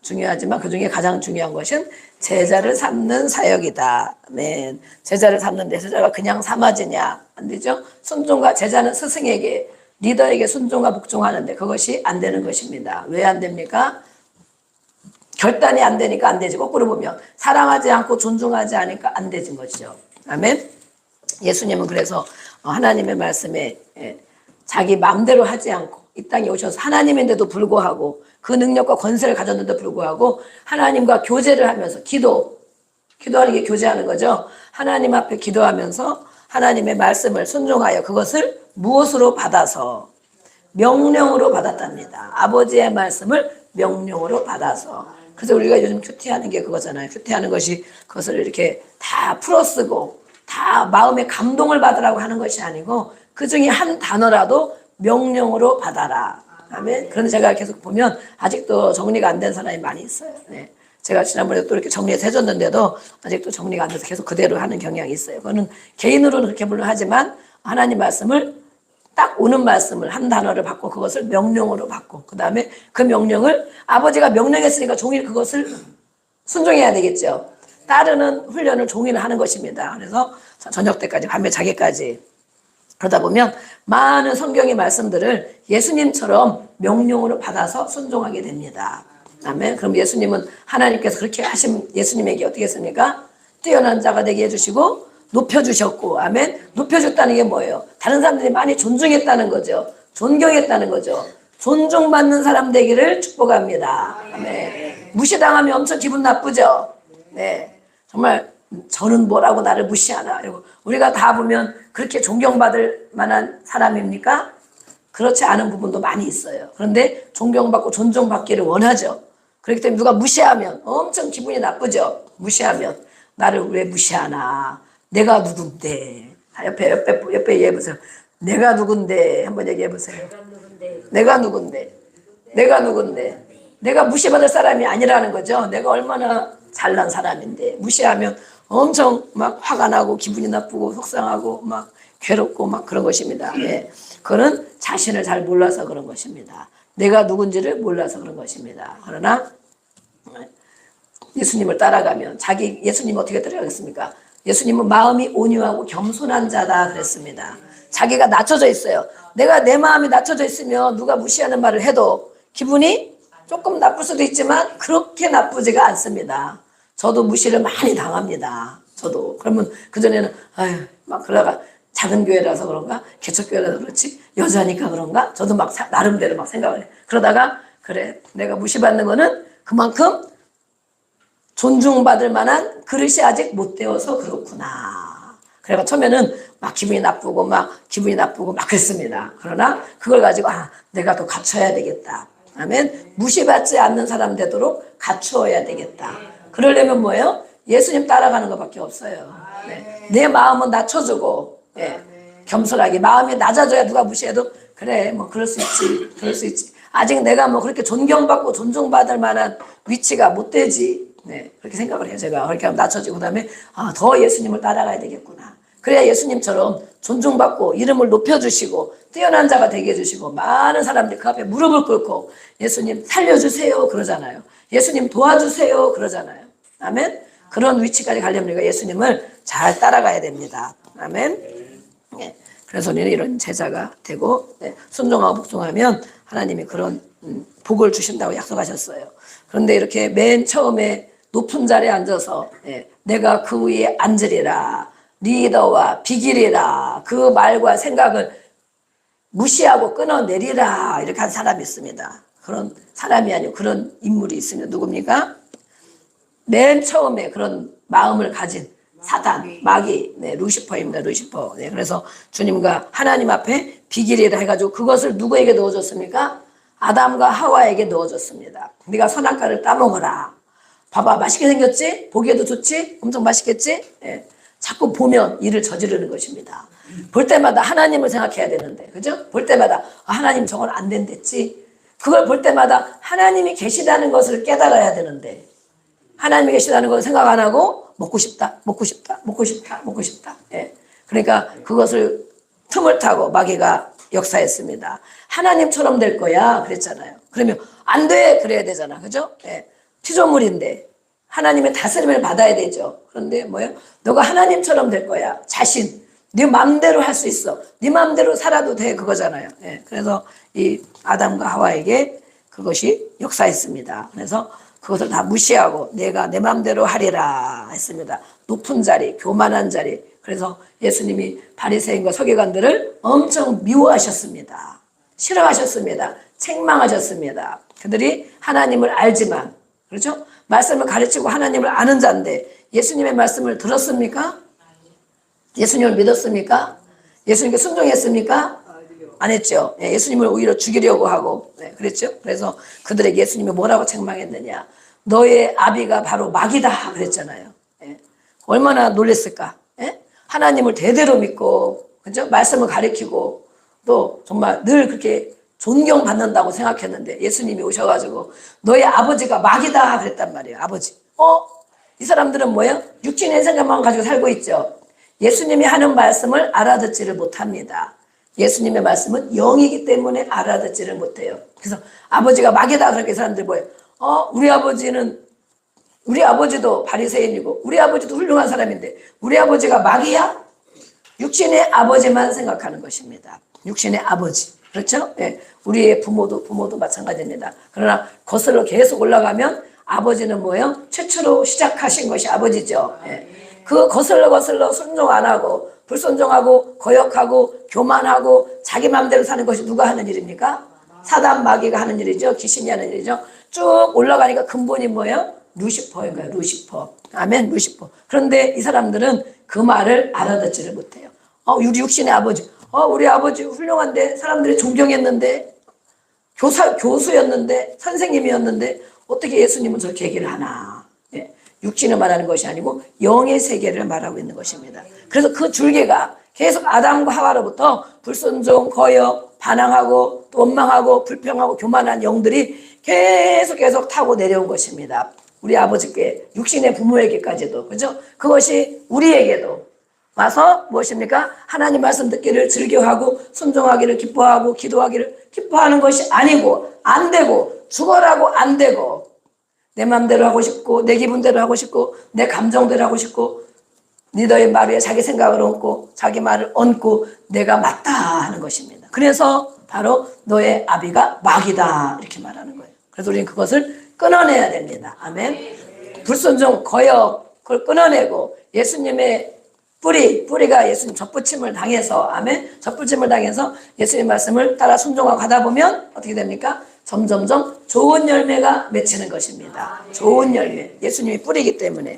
중요하지만 그 중에 가장 중요한 것은 제자를 삼는 사역이다. 아멘. 제자를 삼는데 제자가 그냥 삼아지냐? 안 되죠? 순종과 제자는 스승에게 리더에게 순종과 복종하는데 그것이 안 되는 것입니다. 왜 안 됩니까? 결단이 안 되니까 안 되지. 거꾸로 보면 사랑하지 않고 존중하지 않으니까 안 되진 것이죠. 아멘. 예수님은 그래서 하나님의 말씀에 자기 마음대로 하지 않고 이 땅에 오셔서 하나님인데도 불구하고 그 능력과 권세를 가졌는데도 불구하고 하나님과 교제를 하면서 기도하는 게 교제하는 거죠. 하나님 앞에 기도하면서 하나님의 말씀을 순종하여 그것을 무엇으로 받아서 명령으로 받았답니다. 아버지의 말씀을 명령으로 받아서. 그래서 우리가 요즘 큐티하는 게 그거잖아요. 큐티하는 것이 그것을 이렇게 다 풀어쓰고 다 마음의 감동을 받으라고 하는 것이 아니고 그 중에 한 단어라도 명령으로 받아라. 아멘. 그런데 제가 계속 보면 아직도 정리가 안 된 사람이 많이 있어요. 네. 제가 지난번에 또 이렇게 정리해서 해줬는데도 아직도 정리가 안 돼서 계속 그대로 하는 경향이 있어요. 그거는 개인으로는 그렇게 물론 하지만 하나님 말씀을 딱 오는 말씀을 한 단어를 받고 그것을 명령으로 받고 그 다음에 그 명령을 아버지가 명령했으니까 종일 그것을 순종해야 되겠죠. 따르는 훈련을 종일 하는 것입니다. 그래서 저녁 때까지 밤에 자기까지 그러다 보면 많은 성경의 말씀들을 예수님처럼 명령으로 받아서 순종하게 됩니다. 아멘. 그럼 예수님은 하나님께서 그렇게 하신 예수님에게 어떻게 했습니까? 뛰어난 자가 되게 해주시고 높여주셨고, 아멘. 높여줬다는 게 뭐예요? 다른 사람들이 많이 존중했다는 거죠. 존경했다는 거죠. 존중받는 사람 되기를 축복합니다. 아멘. 무시당하면 엄청 기분 나쁘죠. 네, 정말 저는 뭐라고 나를 무시하나. 우리가 다 보면 그렇게 존경받을 만한 사람입니까? 그렇지 않은 부분도 많이 있어요. 그런데 존경받고 존중받기를 원하죠. 그렇기 때문에 누가 무시하면 엄청 기분이 나쁘죠. 무시하면 나를 왜 무시하나. 내가 누군데. 옆에 얘기해보세요. 내가 누군데. 한번 얘기해보세요. 내가 누군데. 내가 무시받을 사람이 아니라는 거죠. 내가 얼마나 잘난 사람인데 무시하면 엄청 막 화가 나고 기분이 나쁘고 속상하고 막 괴롭고 막 그런 것입니다. 예. 그거는 자신을 잘 몰라서 그런 것입니다. 내가 누군지를 몰라서 그런 것입니다. 그러나 예수님을 따라가면 예수님 어떻게 따라가겠습니까? 예수님은 마음이 온유하고 겸손한 자다 그랬습니다. 자기가 낮춰져 있어요. 내가 내 마음이 낮춰져 있으면 누가 무시하는 말을 해도 기분이 조금 나쁠 수도 있지만 그렇게 나쁘지가 않습니다. 저도 무시를 많이 당합니다. 저도. 그러면 그전에는 막 그러다가 작은 교회라서 그런가? 개척교회라서 그렇지? 여자니까 그런가? 저도 막 나름대로 막 생각을 해요. 그러다가 그래, 내가 무시받는 거는 그만큼 존중받을 만한 그릇이 아직 못 되어서 그렇구나. 그래서 처음에는 막 기분이 나쁘고 막 그랬습니다. 그러나 그걸 가지고 내가 더 갖춰야 되겠다. 아멘. 무시받지 않는 사람 되도록 갖추어야 되겠다. 그러려면 뭐예요? 예수님 따라가는 것밖에 없어요. 네. 내 마음은 낮춰주고 겸손하게 마음이 낮아져야 누가 무시해도 그래 뭐 그럴 수 있지. 아직 내가 뭐 그렇게 존경받고 존중받을 만한 위치가 못 되지. 네, 그렇게 생각을 해요. 제가 그렇게 하면 낮춰지고 그다음에 더 예수님을 따라가야 되겠구나. 그래야 예수님처럼 존중받고 이름을 높여주시고 뛰어난 자가 되게 해주시고 많은 사람들이 그 앞에 무릎을 꿇고 예수님 살려주세요 그러잖아요. 예수님 도와주세요 그러잖아요. 아멘. 그런 위치까지 가려면 우리가 예수님을 잘 따라가야 됩니다. 아멘. 네. 그래서 우리는 이런 제자가 되고 순종하고 복종하면 하나님이 그런 복을 주신다고 약속하셨어요. 그런데 이렇게 맨 처음에 높은 자리에 앉아서 내가 그 위에 앉으리라 리더와 비길이라 그 말과 생각을 무시하고 끊어내리라 이렇게 한 사람이 있습니다. 그런 사람이 아니고 그런 인물이 있습니다. 누굽니까? 맨 처음에 그런 마음을 가진 사단, 마귀, 루시퍼입니다. 루시퍼. 그래서 주님과 하나님 앞에 비길이라 해가지고 그것을 누구에게 넣어줬습니까? 아담과 하와에게 넣어줬습니다. 네가 선악과를 따먹어라. 봐봐, 맛있게 생겼지? 보기에도 좋지? 엄청 맛있겠지? 자꾸 보면 일을 저지르는 것입니다. 볼 때마다 하나님을 생각해야 되는데, 그죠? 볼 때마다 하나님 저건 안 된댔지? 그걸 볼 때마다 하나님이 계시다는 것을 깨달아야 되는데 하나님이 계시다는 걸 생각 안 하고 먹고 싶다, 먹고 싶다, 먹고 싶다, 먹고 싶다. 예. 그러니까 그것을 틈을 타고 마귀가 역사했습니다. 하나님처럼 될 거야 그랬잖아요. 그러면 안 돼 그래야 되잖아, 그죠? 예. 피조물인데 하나님의 다스림을 받아야 되죠. 그런데 뭐예요? 너가 하나님처럼 될 거야. 자신, 네 마음대로 할 수 있어. 네 마음대로 살아도 돼 그거잖아요. 예. 그래서 이 아담과 하와에게 그것이 역사했습니다. 그래서 그것을 다 무시하고 내가 내 마음대로 하리라 했습니다. 높은 자리, 교만한 자리. 그래서 예수님이 바리새인과 서기관들을 엄청 미워하셨습니다. 싫어하셨습니다. 책망하셨습니다. 그들이 하나님을 알지만, 그렇죠? 말씀을 가르치고 하나님을 아는 자인데 예수님의 말씀을 들었습니까? 예수님을 믿었습니까? 예수님께 순종했습니까? 안 했죠. 예수님을 오히려 죽이려고 하고 그랬죠. 그래서 그들에게 예수님이 뭐라고 책망했느냐. 너의 아비가 바로 마귀다 그랬잖아요. 얼마나 놀랬을까. 하나님을 대대로 믿고 그죠? 말씀을 가르치고 또 정말 늘 그렇게 존경받는다고 생각했는데 예수님이 오셔가지고 너의 아버지가 마귀다 그랬단 말이에요. 아버지. 이 사람들은 뭐예요? 육신의 생각만 가지고 살고 있죠. 예수님이 하는 말씀을 알아듣지를 못합니다. 예수님의 말씀은 영이기 때문에 알아듣지를 못해요. 그래서 아버지가 마귀다 그렇게 사람들이 뭐예요? 우리 아버지도 바리새인이고 우리 아버지도 훌륭한 사람인데 우리 아버지가 마귀야? 육신의 아버지만 생각하는 것입니다. 육신의 아버지. 그렇죠? 네. 우리의 부모도 마찬가지입니다. 그러나 거슬러 계속 올라가면 아버지는 뭐예요? 최초로 시작하신 것이 아버지죠. 네. 그 거슬러 순종 안 하고 불순종하고 거역하고 교만하고 자기 마음대로 사는 것이 누가 하는 일입니까? 사단 마귀가 하는 일이죠. 귀신이 하는 일이죠. 쭉 올라가니까 근본이 뭐예요? 루시퍼인가요? 루시퍼. 아멘, 루시퍼. 그런데 이 사람들은 그 말을 알아듣지를 못해요. 우리 육신의 아버지. 우리 아버지 훌륭한데 사람들이 존경했는데 교수였는데 선생님이었는데 어떻게 예수님은 저렇게 얘기를 하나. 육신을 말하는 것이 아니고 영의 세계를 말하고 있는 것입니다. 그래서 그 줄기가 계속 아담과 하와로부터 불순종, 거역, 반항하고 또 원망하고 불평하고 교만한 영들이 계속 타고 내려온 것입니다. 우리 아버지께 육신의 부모에게까지도 그죠? 그것이 우리에게도 와서 무엇입니까? 하나님 말씀 듣기를 즐겨하고 순종하기를 기뻐하고 기도하기를 기뻐하는 것이 아니고 안 되고 죽어라고 안 되고 내 마음대로 하고 싶고 내 기분대로 하고 싶고 내 감정대로 하고 싶고 리더의 말 위에 자기 생각을 얹고 자기 말을 얹고 내가 맞다 하는 것입니다. 그래서 바로 너의 아비가 마귀다 이렇게 말하는 거예요. 그래서 우리는 그것을 끊어내야 됩니다. 아멘. 불순종, 거역 그걸 끊어내고 예수님의 뿌리가 예수님 젖붙임을 당해서 아멘. 젖붙임을 당해서 예수님 말씀을 따라 순종하고 가다 보면 어떻게 됩니까? 점점점 좋은 열매가 맺히는 것입니다. 좋은 열매. 예수님이 뿌리기 때문에.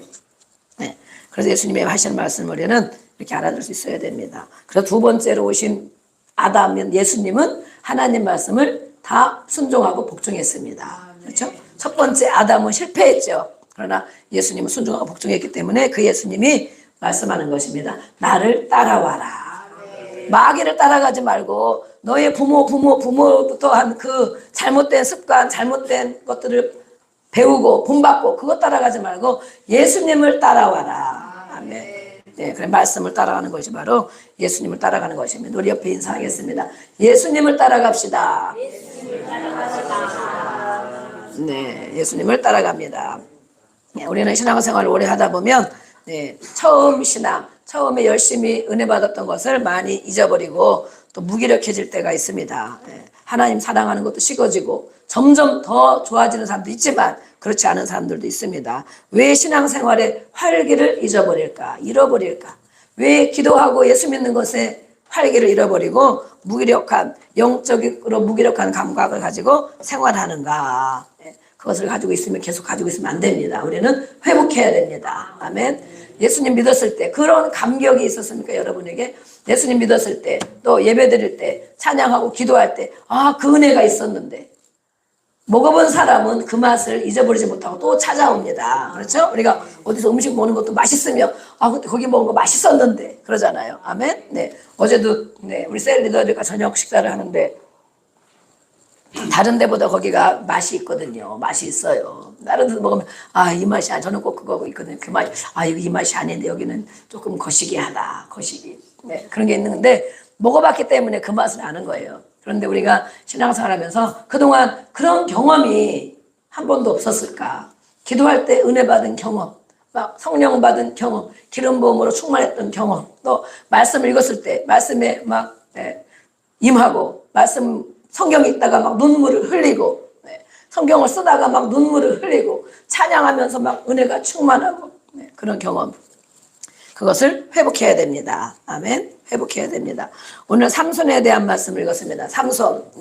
네. 그래서 예수님이 하시는 말씀을 우리는 이렇게 알아들 수 있어야 됩니다. 그래서 두 번째로 오신 아담인 예수님은 하나님 말씀을 다 순종하고 복종했습니다. 그렇죠? 첫 번째 아담은 실패했죠. 그러나 예수님은 순종하고 복종했기 때문에 그 예수님이 말씀하는 것입니다. 나를 따라와라. 마귀를 따라가지 말고 너의 부모부터 한 그 잘못된 습관, 잘못된 것들을 배우고 본받고 그것 따라가지 말고 예수님을 따라와라. 아멘. 네, 그래 말씀을 따라가는 것이 바로 예수님을 따라가는 것입니다. 우리 옆에 인사하겠습니다. 예수님을 따라갑시다. 네, 예수님을 따라갑니다. 네, 우리는 신앙생활을 오래 하다 보면 네, 처음에 열심히 은혜 받았던 것을 많이 잊어버리고 또 무기력해질 때가 있습니다. 네, 하나님 사랑하는 것도 식어지고 점점 더 좋아지는 사람도 있지만 그렇지 않은 사람들도 있습니다. 왜 신앙생활의 활기를 잃어버릴까? 왜 기도하고 예수 믿는 것에 활기를 잃어버리고 영적으로 무기력한 감각을 가지고 생활하는가? 네, 그것을 가지고 있으면 계속 가지고 있으면 안 됩니다. 우리는 회복해야 됩니다. 아멘. 예수님 믿었을 때 그런 감격이 있었습니까? 여러분에게 예수님 믿었을 때 또 예배 드릴 때 찬양하고 기도할 때 그 은혜가 있었는데 먹어본 사람은 그 맛을 잊어버리지 못하고 또 찾아옵니다. 그렇죠? 우리가 어디서 음식 먹는 것도 맛있으면 그때 거기 먹은 거 맛있었는데 그러잖아요. 아멘. 네. 어제도 우리 셀 리더들과 저녁 식사를 하는데 다른 데보다 거기가 맛이 있거든요. 맛이 있어요. 다른 데서 먹으면 이 맛이 저는 꼭 그거고 있거든요. 그 맛, 이 맛이 아닌데 여기는 조금 거시기하다. 거시기. 네, 그런 게 있는데 먹어봤기 때문에 그 맛을 아는 거예요. 그런데 우리가 신앙생활하면서 그동안 그런 경험이 한 번도 없었을까? 기도할 때 은혜 받은 경험, 막 성령 받은 경험, 기름 부음으로 충만했던 경험, 또 말씀을 읽었을 때 말씀에 막 임하고 말씀 성경 읽다가 막 눈물을 흘리고 성경을 쓰다가 막 눈물을 흘리고 찬양하면서 막 은혜가 충만하고 그런 경험, 그것을 회복해야 됩니다. 아멘. 회복해야 됩니다. 오늘 삼손에 대한 말씀을 읽었습니다. 삼손.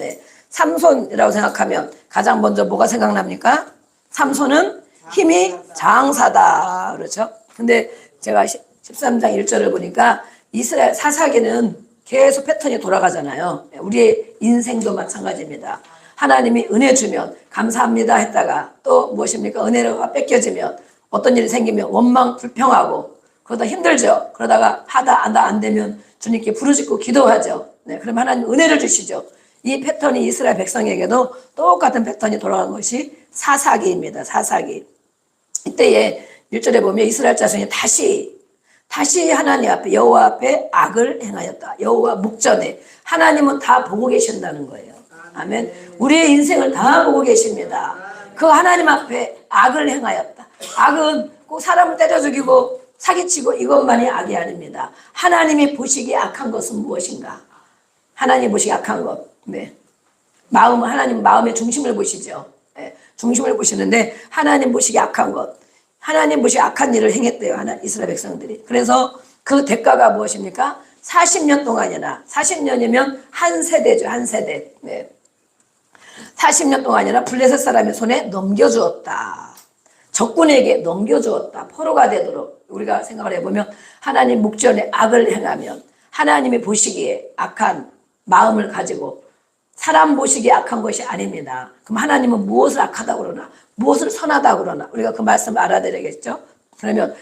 삼손이라고 생각하면 가장 먼저 뭐가 생각납니까? 삼손은 힘이 장사다. 그렇죠? 근데 제가 13장 1절을 보니까 이스라엘 사사기는 계속 패턴이 돌아가잖아요. 우리의 인생도 마찬가지입니다. 하나님이 은혜 주면 감사합니다 했다가 또 무엇입니까? 은혜가 뺏겨지면 어떤 일이 생기면 원망 불평하고 그러다 힘들죠. 그러다가 하다 안 되면 주님께 부르짖고 기도하죠. 그럼 하나님 은혜를 주시죠. 이 패턴이 이스라엘 백성에게도 똑같은 패턴이 돌아간 것이 사사기입니다. 사사기. 이때에 1절에 보면 이스라엘 자손이 다시 하나님 앞에 여호와 앞에 악을 행하였다. 여호와 목전에 하나님은 다 보고 계신다는 거예요. 아멘. 우리의 인생을 다 보고 계십니다. 그 하나님 앞에 악을 행하였다. 악은 꼭 사람을 때려 죽이고 사기치고 이것만이 악이 아닙니다. 하나님이 보시기에 악한 것은 무엇인가? 하나님 보시기에 악한 것. 하나님 마음의 중심을 보시죠. 중심을 보시는데 하나님 보시기에 악한 것. 하나님 보시기에 악한 일을 행했대요. 이스라엘 백성들이. 그래서 그 대가가 무엇입니까? 40년 동안이나 40년이면 한 세대죠. 한 세대. 40년 동안이나 블레셋 사람의 손에 넘겨주었다. 적군에게 넘겨주었다. 포로가 되도록 우리가 생각을 해보면 하나님 목전에 악을 행하면 하나님이 보시기에 악한 마음을 가지고 사람 보시기에 악한 것이 아닙니다. 그럼 하나님은 무엇을 악하다고 그러나 무엇을 선하다고 그러나 우리가 그 말씀을 알아들어야겠죠. 그러면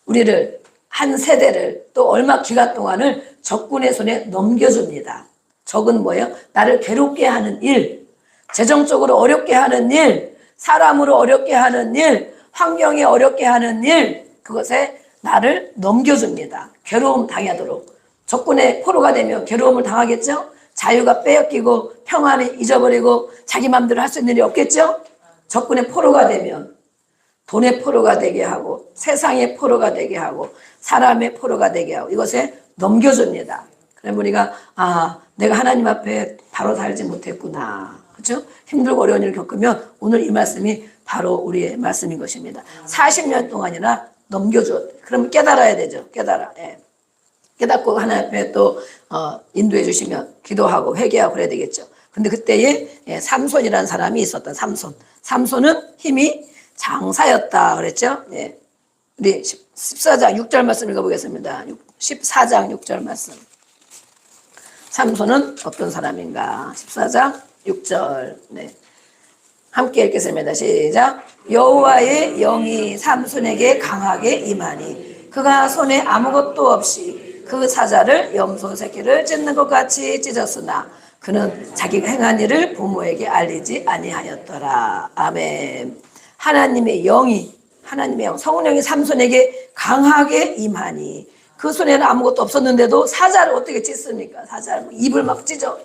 우리를 한 세대를 또 얼마 기간 동안을 적군의 손에 넘겨줍니다. 적은 뭐예요? 나를 괴롭게 하는 일, 재정적으로 어렵게 하는 일, 사람으로 어렵게 하는 일, 환경에 어렵게 하는 일, 그것에 나를 넘겨줍니다. 괴로움 당하도록. 적군의 포로가 되면 괴로움을 당하겠죠? 자유가 빼앗기고 평안을 잊어버리고 자기 마음대로 할 수 있는 일이 없겠죠? 적군의 포로가 되면 돈의 포로가 되게 하고 세상의 포로가 되게 하고 사람의 포로가 되게 하고 이것에 넘겨줍니다. 그럼 우리가 내가 하나님 앞에 바로 살지 못했구나. 그렇죠? 힘들고 어려운 일을 겪으면 오늘 이 말씀이 바로 우리의 말씀인 것입니다. 40년 동안이나 넘겨줬. 그럼 깨달아야 되죠. 깨닫고 하나님 앞에 또 인도해 주시면 기도하고 회개하고 그래야 되겠죠. 근데 그때에 삼손이라는 사람이 있었다. 삼손은 힘이 장사였다 그랬죠. 우리 14장 6절 말씀 읽어보겠습니다. 14장 6절 말씀. 삼손은 어떤 사람인가? 14장 6절. 함께 읽겠습니다. 시작. 여호와의 영이 삼손에게 강하게 임하니 그가 손에 아무것도 없이 그 사자를 염소 새끼를 찢는 것 같이 찢었으나 그는 자기가 행한 일을 부모에게 알리지 아니하였더라. 아멘. 하나님의 영, 성령이 삼손에게 강하게 임하니 그 손에는 아무것도 없었는데도 사자를 어떻게 찢습니까? 사자를 입을 막 찢어.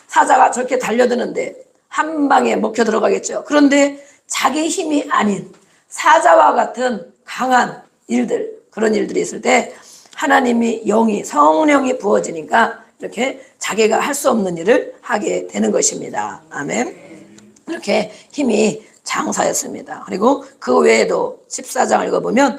사자가 저렇게 달려드는데 한 방에 먹혀 들어가겠죠. 그런데 자기 힘이 아닌 사자와 같은 강한 일들, 그런 일들이 있을 때 하나님이 성령이 부어지니까 이렇게 자기가 할 수 없는 일을 하게 되는 것입니다. 아멘. 이렇게 힘이 장사였습니다. 그리고 그 외에도 14장을 읽어보면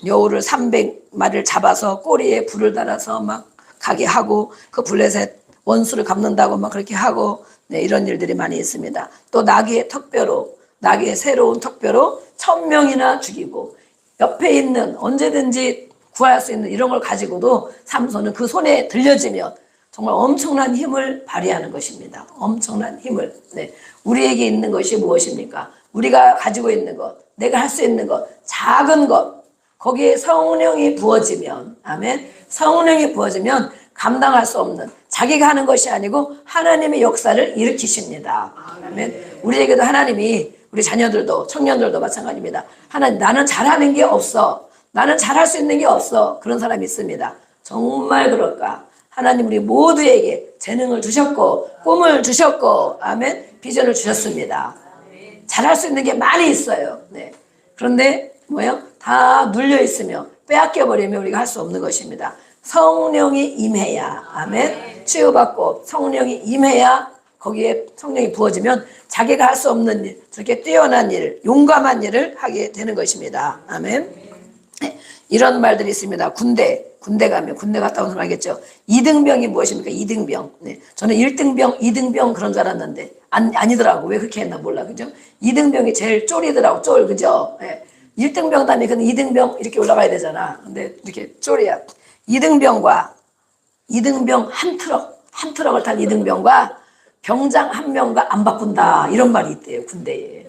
여우를 300마리를 잡아서 꼬리에 불을 달아서 막 가게 하고 그 블레셋 원수를 갚는다고 막 그렇게 하고 이런 일들이 많이 있습니다. 또 나귀의 새로운 턱뼈로 1000명이나 죽이고 옆에 있는 언제든지 구할 수 있는 이런 걸 가지고도 삼손은 그 손에 들려지면 정말 엄청난 힘을 발휘하는 것입니다. 엄청난 힘을. 우리에게 있는 것이 무엇입니까? 우리가 가지고 있는 것, 내가 할 수 있는 것, 작은 것, 거기에 성령이 부어지면, 아멘. 성령이 부어지면 감당할 수 없는 자기가 하는 것이 아니고 하나님의 역사를 일으키십니다. 아멘. 우리에게도 하나님이, 우리 자녀들도 청년들도 마찬가지입니다. 하나님, 나는 잘하는 게 없어. 나는 잘할 수 있는 게 없어. 그런 사람이 있습니다. 정말 그럴까? 하나님 우리 모두에게 재능을 주셨고 꿈을 주셨고 아멘, 비전을 주셨습니다. 잘할 수 있는 게 많이 있어요. 네. 그런데 뭐예요? 다 눌려 있으며 빼앗겨 버리면 우리가 할 수 없는 것입니다. 성령이 임해야, 아멘, 치유받고 성령이 임해야, 거기에 성령이 부어지면 자기가 할 수 없는 일, 저렇게 뛰어난 일, 용감한 일을 하게 되는 것입니다. 아멘. 네. 이런 말들이 있습니다. 군대 가면, 군대 갔다 온 사람 알겠죠? 2등병이 무엇입니까? 2등병. 네. 저는 1등병, 2등병 그런 줄 알았는데 아니더라고. 왜 그렇게 했나 몰라. 그죠? 2등병이 제일 쫄이더라고. 쫄. 그죠? 네. 1등병 다음에 그는 2등병 이렇게 올라가야 되잖아. 근데 이렇게 쫄이야. 2등병 한 트럭을 탄 2등병과 병장 한 명과 안 바꾼다. 이런 말이 있대요. 군대에.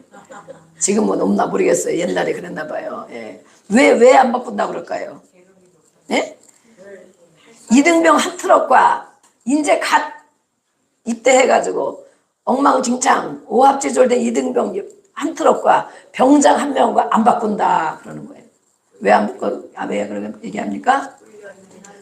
지금은 없나 모르겠어요. 옛날에 그랬나 봐요. 예. 왜 안 바꾼다 그럴까요? 예? 2등병 한 트럭과 이제 갓 입대해가지고 엉망진창 오합지졸된 2등병 한 트럭과 병장 한 명과 안 바꾼다 그러는 거예요. 왜 안 바꿔? 왜 그렇게 얘기합니까?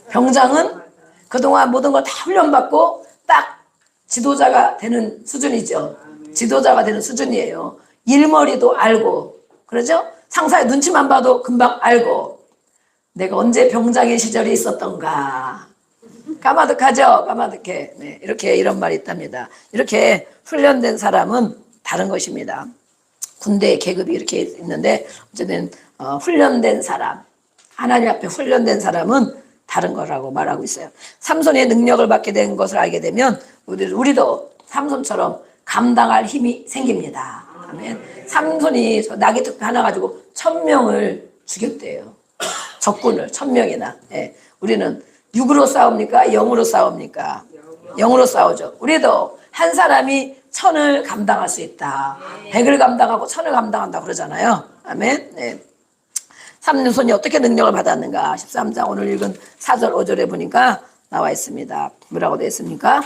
병장은 그동안 모든 걸 다 훈련받고 딱 지도자가 되는 수준이죠. 지도자가 되는 수준이에요. 일머리도 알고, 그러죠? 상사의 눈치만 봐도 금방 알고, 내가 언제 병장의 시절이 있었던가. 까마득하죠? 까마득해. 네, 이렇게 이런 말이 있답니다. 이렇게 훈련된 사람은 다른 것입니다. 군대 계급이 이렇게 있는데 어쨌든 훈련된 사람, 하나님 앞에 훈련된 사람은 다른 거라고 말하고 있어요. 삼손의 능력을 받게 된 것을 알게 되면 우리도 삼손처럼 감당할 힘이 생깁니다. 아멘. 삼손이 나귀 턱뼈 하나 가지고 1000명을 죽였대요. 적군을 1000명이나. 예. 우리는 육으로 싸웁니까? 영으로 싸웁니까? 영으로 싸우죠. 우리도 한 사람이 1000을 감당할 수 있다. 100을 감당하고 1000을 감당한다 그러잖아요. 아멘. 네. 삼손이 어떻게 능력을 받았는가? 13장 오늘 읽은 4절 5절에 보니까 나와 있습니다. 뭐라고 되어 있습니까?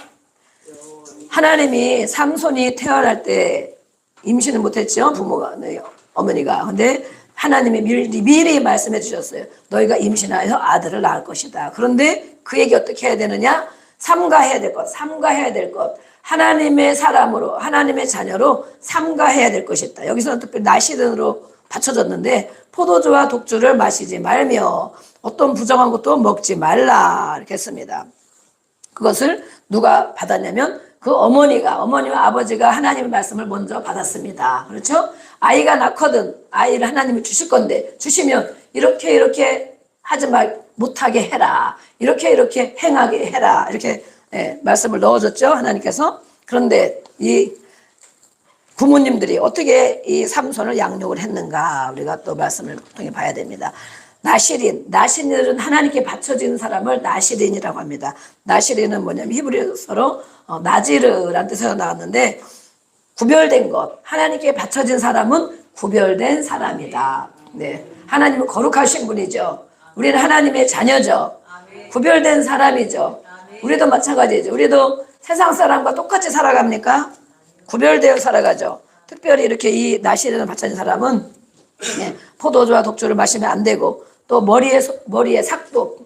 하나님이 삼손이 태어날 때 임신을 못했죠. 부모가, 네, 어머니가. 근데 하나님이 미리 말씀해 주셨어요. 너희가 임신하여서 아들을 낳을 것이다. 그런데 그에게 어떻게 해야 되느냐? 삼가해야 될 것, 삼가해야 될 것. 하나님의 사람으로, 하나님의 자녀로 삼가해야 될 것이다. 여기서는 특별히 나시든으로 받쳐졌는데 포도주와 독주를 마시지 말며 어떤 부정한 것도 먹지 말라 이렇게 했습니다. 그것을 누가 받았냐면 그 어머니와 아버지가 하나님의 말씀을 먼저 받았습니다. 그렇죠? 아이가 낳거든 아이를 하나님이 주실 건데 주시면 이렇게 하지 못하게 해라. 이렇게 행하게 해라. 이렇게 말씀을 넣어줬죠. 하나님께서. 그런데 이 부모님들이 어떻게 이 삼손을 양육을 했는가 우리가 또 말씀을 통해 봐야 됩니다. 나시린은 하나님께 바쳐진 사람을 나시린이라고 합니다. 나시린은 뭐냐면 히브리어로 나지르라는 뜻에서 나왔는데 구별된 것, 하나님께 바쳐진 사람은 구별된 사람이다. 네, 하나님은 거룩하신 분이죠. 우리는 하나님의 자녀죠. 구별된 사람이죠. 우리도 마찬가지죠. 우리도 세상 사람과 똑같이 살아갑니까? 구별되어 살아가죠. 특별히 이렇게 이 나시린을 바쳐진 사람은 포도주와 독주를 마시면 안 되고 또 머리에 삭도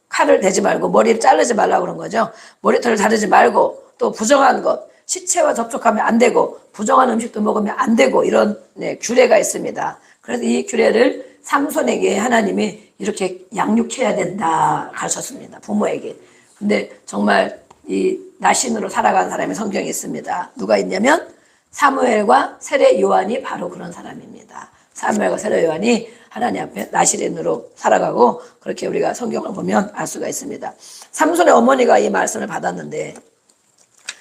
칼을 대지 말고 머리를 자르지 말라고 그런 거죠. 머리털을 자르지 말고 또 부정한 것, 시체와 접촉하면 안 되고 부정한 음식도 먹으면 안 되고 이런 규례가 있습니다. 그래서 이 규례를 삼손에게 하나님이 이렇게 양육해야 된다 가르쳤습니다. 부모에게. 근데 정말 이 나신으로 살아간 사람이 성경에 있습니다. 누가 있냐면 사무엘과 세례 요한이 바로 그런 사람입니다. 사무엘과 세례 요한이 하나님 앞에 나시린으로 살아가고 그렇게 우리가 성경을 보면 알 수가 있습니다. 삼손의 어머니가 이 말씀을 받았는데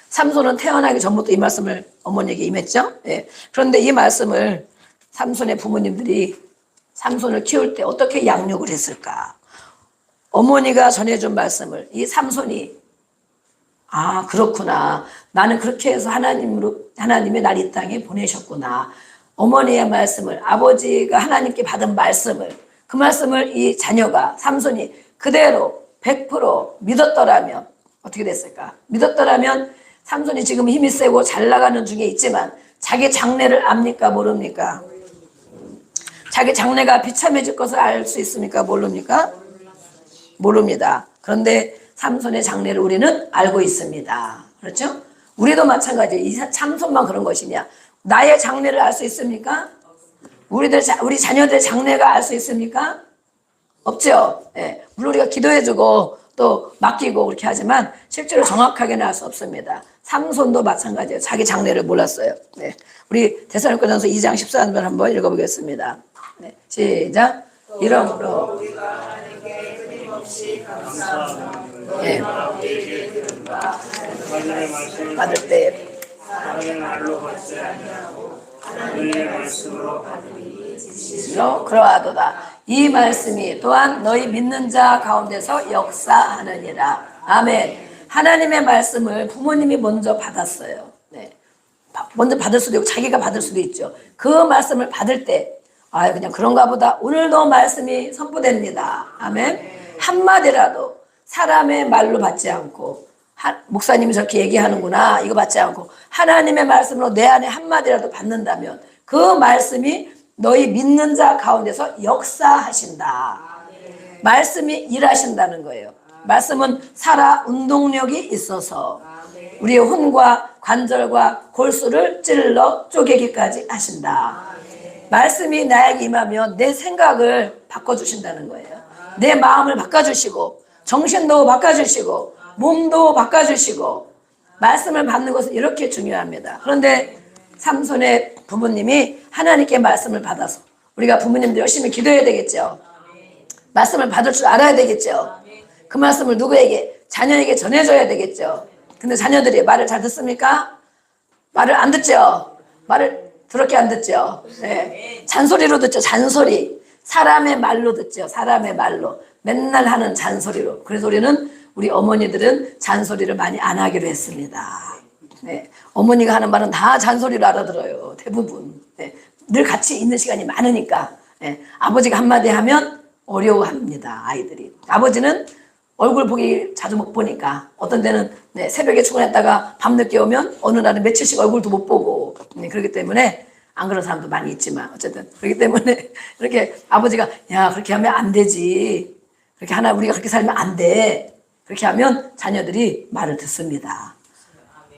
삼손은 태어나기 전부터 이 말씀을 어머니에게 임했죠. 예. 그런데 이 말씀을 삼손의 부모님들이 삼손을 키울 때 어떻게 양육을 했을까? 어머니가 전해준 말씀을 이 삼손이 아 그렇구나. 나는 그렇게 해서 하나님이 날 이 땅에 보내셨구나. 어머니의 말씀을 아버지가 하나님께 받은 말씀을 그 말씀을 이 자녀가 삼손이 그대로 100% 믿었더라면 어떻게 됐을까? 믿었더라면 삼손이 지금 힘이 세고 잘 나가는 중에 있지만 자기 장래를 압니까? 모릅니까? 자기 장래가 비참해질 것을 알 수 있습니까? 모릅니까? 모릅니다. 그런데 삼손의 장래를 우리는 알고 있습니다. 그렇죠? 우리도 마찬가지예요. 이 삼손만 그런 것이냐? 나의 장래를 알 수 있습니까? 우리 자녀들의 장래가 알 수 있습니까? 없죠. 예. 물론 우리가 기도해주고 또 맡기고 그렇게 하지만 실제로 정확하게는 알 수 없습니다. 삼손도 마찬가지예요. 자기 장래를 몰랐어요. 네. 우리 데살로니가전서 2장 14절 한번 읽어보겠습니다. 네. 시작. 이러므로 예. 받을 때 그러하도다. 이 말씀이 또한 너희 믿는 자 가운데서 역사하느니라. 아멘. 하나님의 말씀을 부모님이 먼저 받았어요. 네. 먼저 받을 수도 있고 자기가 받을 수도 있죠. 그 말씀을 받을 때 그냥 그런가 보다. 오늘도 말씀이 선포됩니다. 아멘. 한마디라도 사람의 말로 받지 않고 목사님이 저렇게 얘기하는구나 이거 받지 않고 하나님의 말씀으로 내 안에 한마디라도 받는다면 그 말씀이 너희 믿는 자 가운데서 역사하신다. 말씀이 일하신다는 거예요. 말씀은 살아 운동력이 있어서 우리의 혼과 관절과 골수를 찔러 쪼개기까지 하신다. 말씀이 나에게 임하면 내 생각을 바꿔주신다는 거예요. 내 마음을 바꿔주시고 정신도 바꿔주시고 몸도 바꿔주시고 말씀을 받는 것은 이렇게 중요합니다. 그런데 삼손의 부모님이 하나님께 말씀을 받아서 우리가 부모님들 열심히 기도해야 되겠죠. 말씀을 받을 줄 알아야 되겠죠. 그 말씀을 누구에게? 자녀에게 전해줘야 되겠죠. 근데 자녀들이 말을 잘 듣습니까? 말을 안 듣죠. 말을 더럽게 안 듣죠. 네. 잔소리로 듣죠. 잔소리. 사람의 말로 듣죠. 사람의 말로. 맨날 하는 잔소리로. 그래서 우리 어머니들은 잔소리를 많이 안 하기로 했습니다. 네. 어머니가 하는 말은 다 잔소리로 알아들어요. 대부분. 네. 늘 같이 있는 시간이 많으니까. 네. 아버지가 한마디 하면 어려워합니다. 아이들이. 아버지는 얼굴 보기 자주 못 보니까 어떤 데는 새벽에 출근했다가 밤늦게 오면 어느 날은 며칠씩 얼굴도 못 보고 그렇기 때문에 안 그런 사람도 많이 있지만 어쨌든 그렇기 때문에 이렇게 아버지가 야 그렇게 하면 안 되지. 그렇게 하나 우리가 그렇게 살면 안 돼. 그렇게 하면 자녀들이 말을 듣습니다.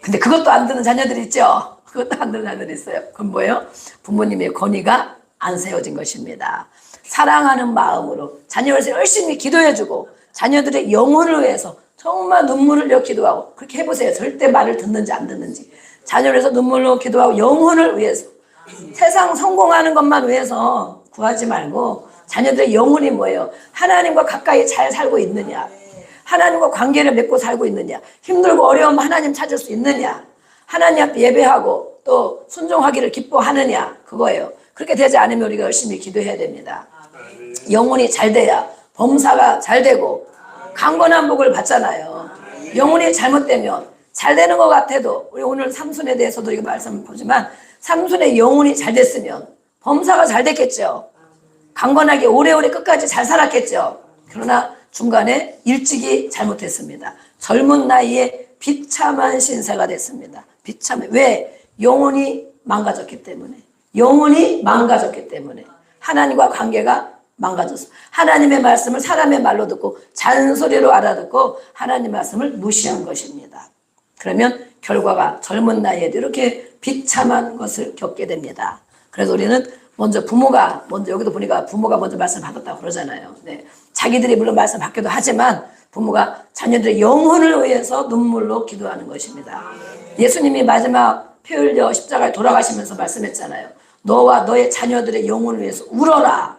근데 그것도 안 듣는 자녀들이 있죠. 그것도 안 듣는 자녀들이 있어요. 그건 뭐예요? 부모님의 권위가 안 세워진 것입니다. 사랑하는 마음으로 자녀를 열심히 기도해주고 자녀들의 영혼을 위해서 정말 눈물을 흘려 기도하고 그렇게 해보세요. 절대 말을 듣는지 안 듣는지. 자녀를 위해서 눈물로 기도하고 영혼을 위해서 세상 성공하는 것만 위해서 구하지 말고 자녀들의 영혼이 뭐예요? 하나님과 가까이 잘 살고 있느냐? 하나님과 관계를 맺고 살고 있느냐? 힘들고 어려우면 하나님 찾을 수 있느냐? 하나님 앞에 예배하고 또 순종하기를 기뻐하느냐? 그거예요. 그렇게 되지 않으면 우리가 열심히 기도해야 됩니다. 영혼이 잘 돼야 범사가 잘 되고 강건한 복을 받잖아요. 영혼이 잘못되면 잘 되는 것 같아도 우리 오늘 삼손에 대해서도 이거 말씀을 보지만 삼손의 영혼이 잘 됐으면 범사가 잘 됐겠죠. 강건하게 오래오래 끝까지 잘 살았겠죠. 그러나 중간에 일찍이 잘못했습니다. 젊은 나이에 비참한 신세가 됐습니다. 비참해. 왜? 영혼이 망가졌기 때문에. 영혼이 망가졌기 때문에. 하나님과 관계가 망가졌어. 하나님의 말씀을 사람의 말로 듣고 잔소리로 알아듣고 하나님 말씀을 무시한 것입니다. 그러면 결과가 젊은 나이에도 이렇게 비참한 것을 겪게 됩니다. 그래서 우리는 먼저 부모가 여기도 보니까 부모가 먼저 말씀 받았다고 그러잖아요. 네. 자기들이 물론 말씀 받기도 하지만 부모가 자녀들의 영혼을 위해서 눈물로 기도하는 것입니다. 예수님이 마지막 피 흘려 십자가에 돌아가시면서 말씀했잖아요. 너와 너의 자녀들의 영혼을 위해서 울어라.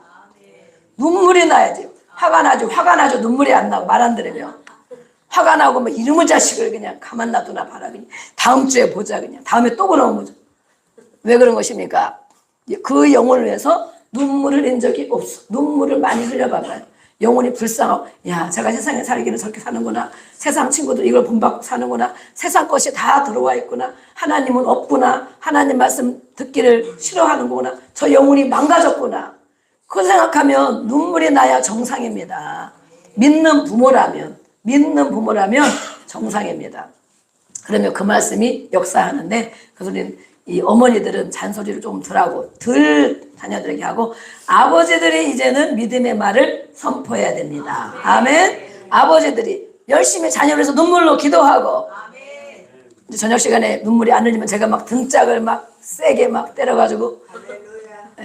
눈물이 나야지. 화가 나죠. 눈물이 안 나고 말 안 들으면. 화가 나고 뭐 이놈의 자식을 그냥 가만 놔두나 봐라. 그냥 다음 주에 보자. 그냥 다음에 또 그러면 보자. 왜 그런 것입니까? 그 영혼을 위해서 눈물을 흘린 적이 없어. 눈물을 많이 흘려봐봐요. 영혼이 불쌍하고 야 제가 세상에 살기는 저렇게 사는구나. 세상 친구들 이걸 본받고 사는구나. 세상 것이 다 들어와 있구나. 하나님은 없구나. 하나님 말씀 듣기를 싫어하는구나. 저 영혼이 망가졌구나. 그걸 생각하면 눈물이 나야 정상입니다. 믿는 부모라면 정상입니다. 그러면 그 말씀이 역사하는데, 그래서 우리는 이 어머니들은 잔소리를 좀 덜하고 덜 자녀들에게 하고, 아버지들이 이제는 믿음의 말을 선포해야 됩니다. 아멘. 아버지들이 열심히 자녀를 위해서 눈물로 기도하고, 이제 저녁 시간에 눈물이 안 흘리면 제가 막 등짝을 막 세게 막 때려가지고,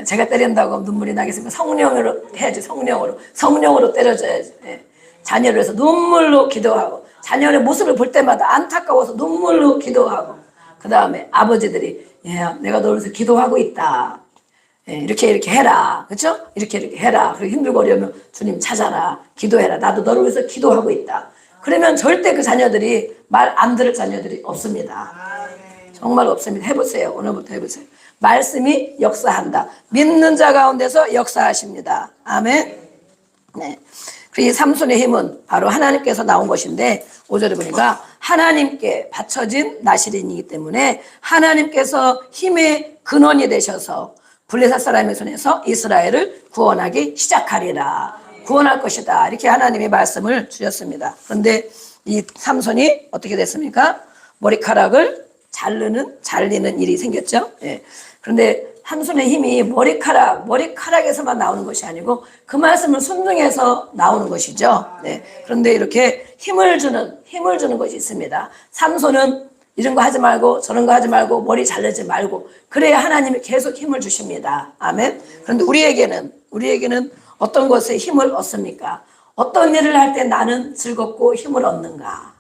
제가 때린다고 눈물이 나겠습니까? 성령으로 해야지. 성령으로 때려줘야지. 자녀를 위해서 눈물로 기도하고, 자녀의 모습을 볼 때마다 안타까워서 눈물로 기도하고, 그 다음에 아버지들이 내가 너를 위해서 기도하고 있다. 이렇게 해라. 그렇죠? 이렇게 해라. 그리고 힘들고 어려우면 주님 찾아라. 기도해라. 나도 너를 위해서 기도하고 있다. 그러면 절대 그 자녀들이 말 안 들을 자녀들이 없습니다. 정말 없습니다. 해보세요. 오늘부터 해보세요. 말씀이 역사한다. 믿는 자 가운데서 역사하십니다. 아멘. 네. 이 삼손의 힘은 바로 하나님께서 나온 것인데, 5절에 보니까 하나님께 바쳐진 나시린이기 때문에 하나님께서 힘의 근원이 되셔서 블레셋 사람의 손에서 이스라엘을 구원하기 시작하리라. 구원할 것이다. 이렇게 하나님이 말씀을 주셨습니다. 그런데 이 삼손이 어떻게 됐습니까? 머리카락을 잘리는 일이 생겼죠. 예. 그런데 삼손의 힘이 머리카락에서만 나오는 것이 아니고 그 말씀을 순종해서 나오는 것이죠. 네. 그런데 이렇게 힘을 주는 것이 있습니다. 삼손은 이런 거 하지 말고 저런 거 하지 말고 머리 자르지 말고, 그래야 하나님이 계속 힘을 주십니다. 아멘. 그런데 우리에게는 어떤 것에 힘을 얻습니까? 어떤 일을 할 때 나는 즐겁고 힘을 얻는가?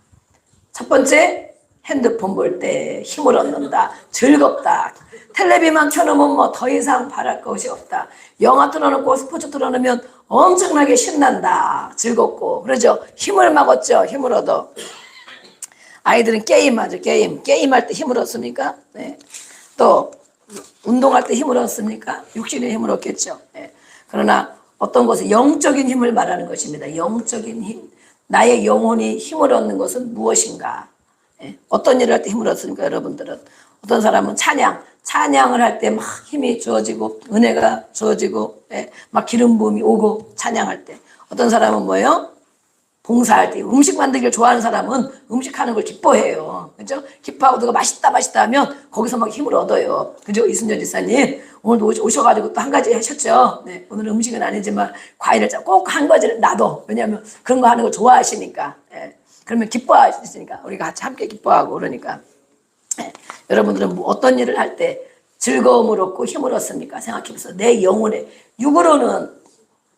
첫 번째, 핸드폰 볼 때 힘을 얻는다. 즐겁다. 텔레비만 켜놓으면 뭐 더 이상 바랄 것이 없다. 영화 틀어놓고 스포츠 틀어놓으면 엄청나게 신난다. 즐겁고. 그러죠? 힘을 막 얻죠. 힘을 얻어. 아이들은 게임하죠. 게임할 때 힘을 얻습니까? 네. 또 운동할 때 힘을 얻습니까? 육신의 힘을 얻겠죠. 네. 그러나 어떤 것은 영적인 힘을 말하는 것입니다. 영적인 힘. 나의 영혼이 힘을 얻는 것은 무엇인가? 네. 어떤 일을 할 때 힘을 얻습니까? 여러분들은. 어떤 사람은 찬양을 할 때 막 힘이 주어지고 은혜가 주어지고, 예, 막 기름 부음이 오고 찬양할 때. 어떤 사람은 뭐예요? 봉사할 때. 음식 만들기를 좋아하는 사람은 음식하는 걸 기뻐해요. 그죠? 기뻐하고 누가 맛있다 하면 거기서 막 힘을 얻어요. 그죠? 이순재 지사님 오늘도 오셔가지고 또 한 가지 하셨죠. 네, 오늘은 음식은 아니지만 과일을 꼭 한 가지를 놔둬. 왜냐하면 그런 거 하는 걸 좋아하시니까. 예. 그러면 기뻐하시니까 우리가 같이 함께 기뻐하고 그러니까. 네. 여러분들은 뭐 어떤 일을 할 때 즐거움을 얻고 힘을 얻습니까? 생각해보세요. 내 영혼에, 육으로는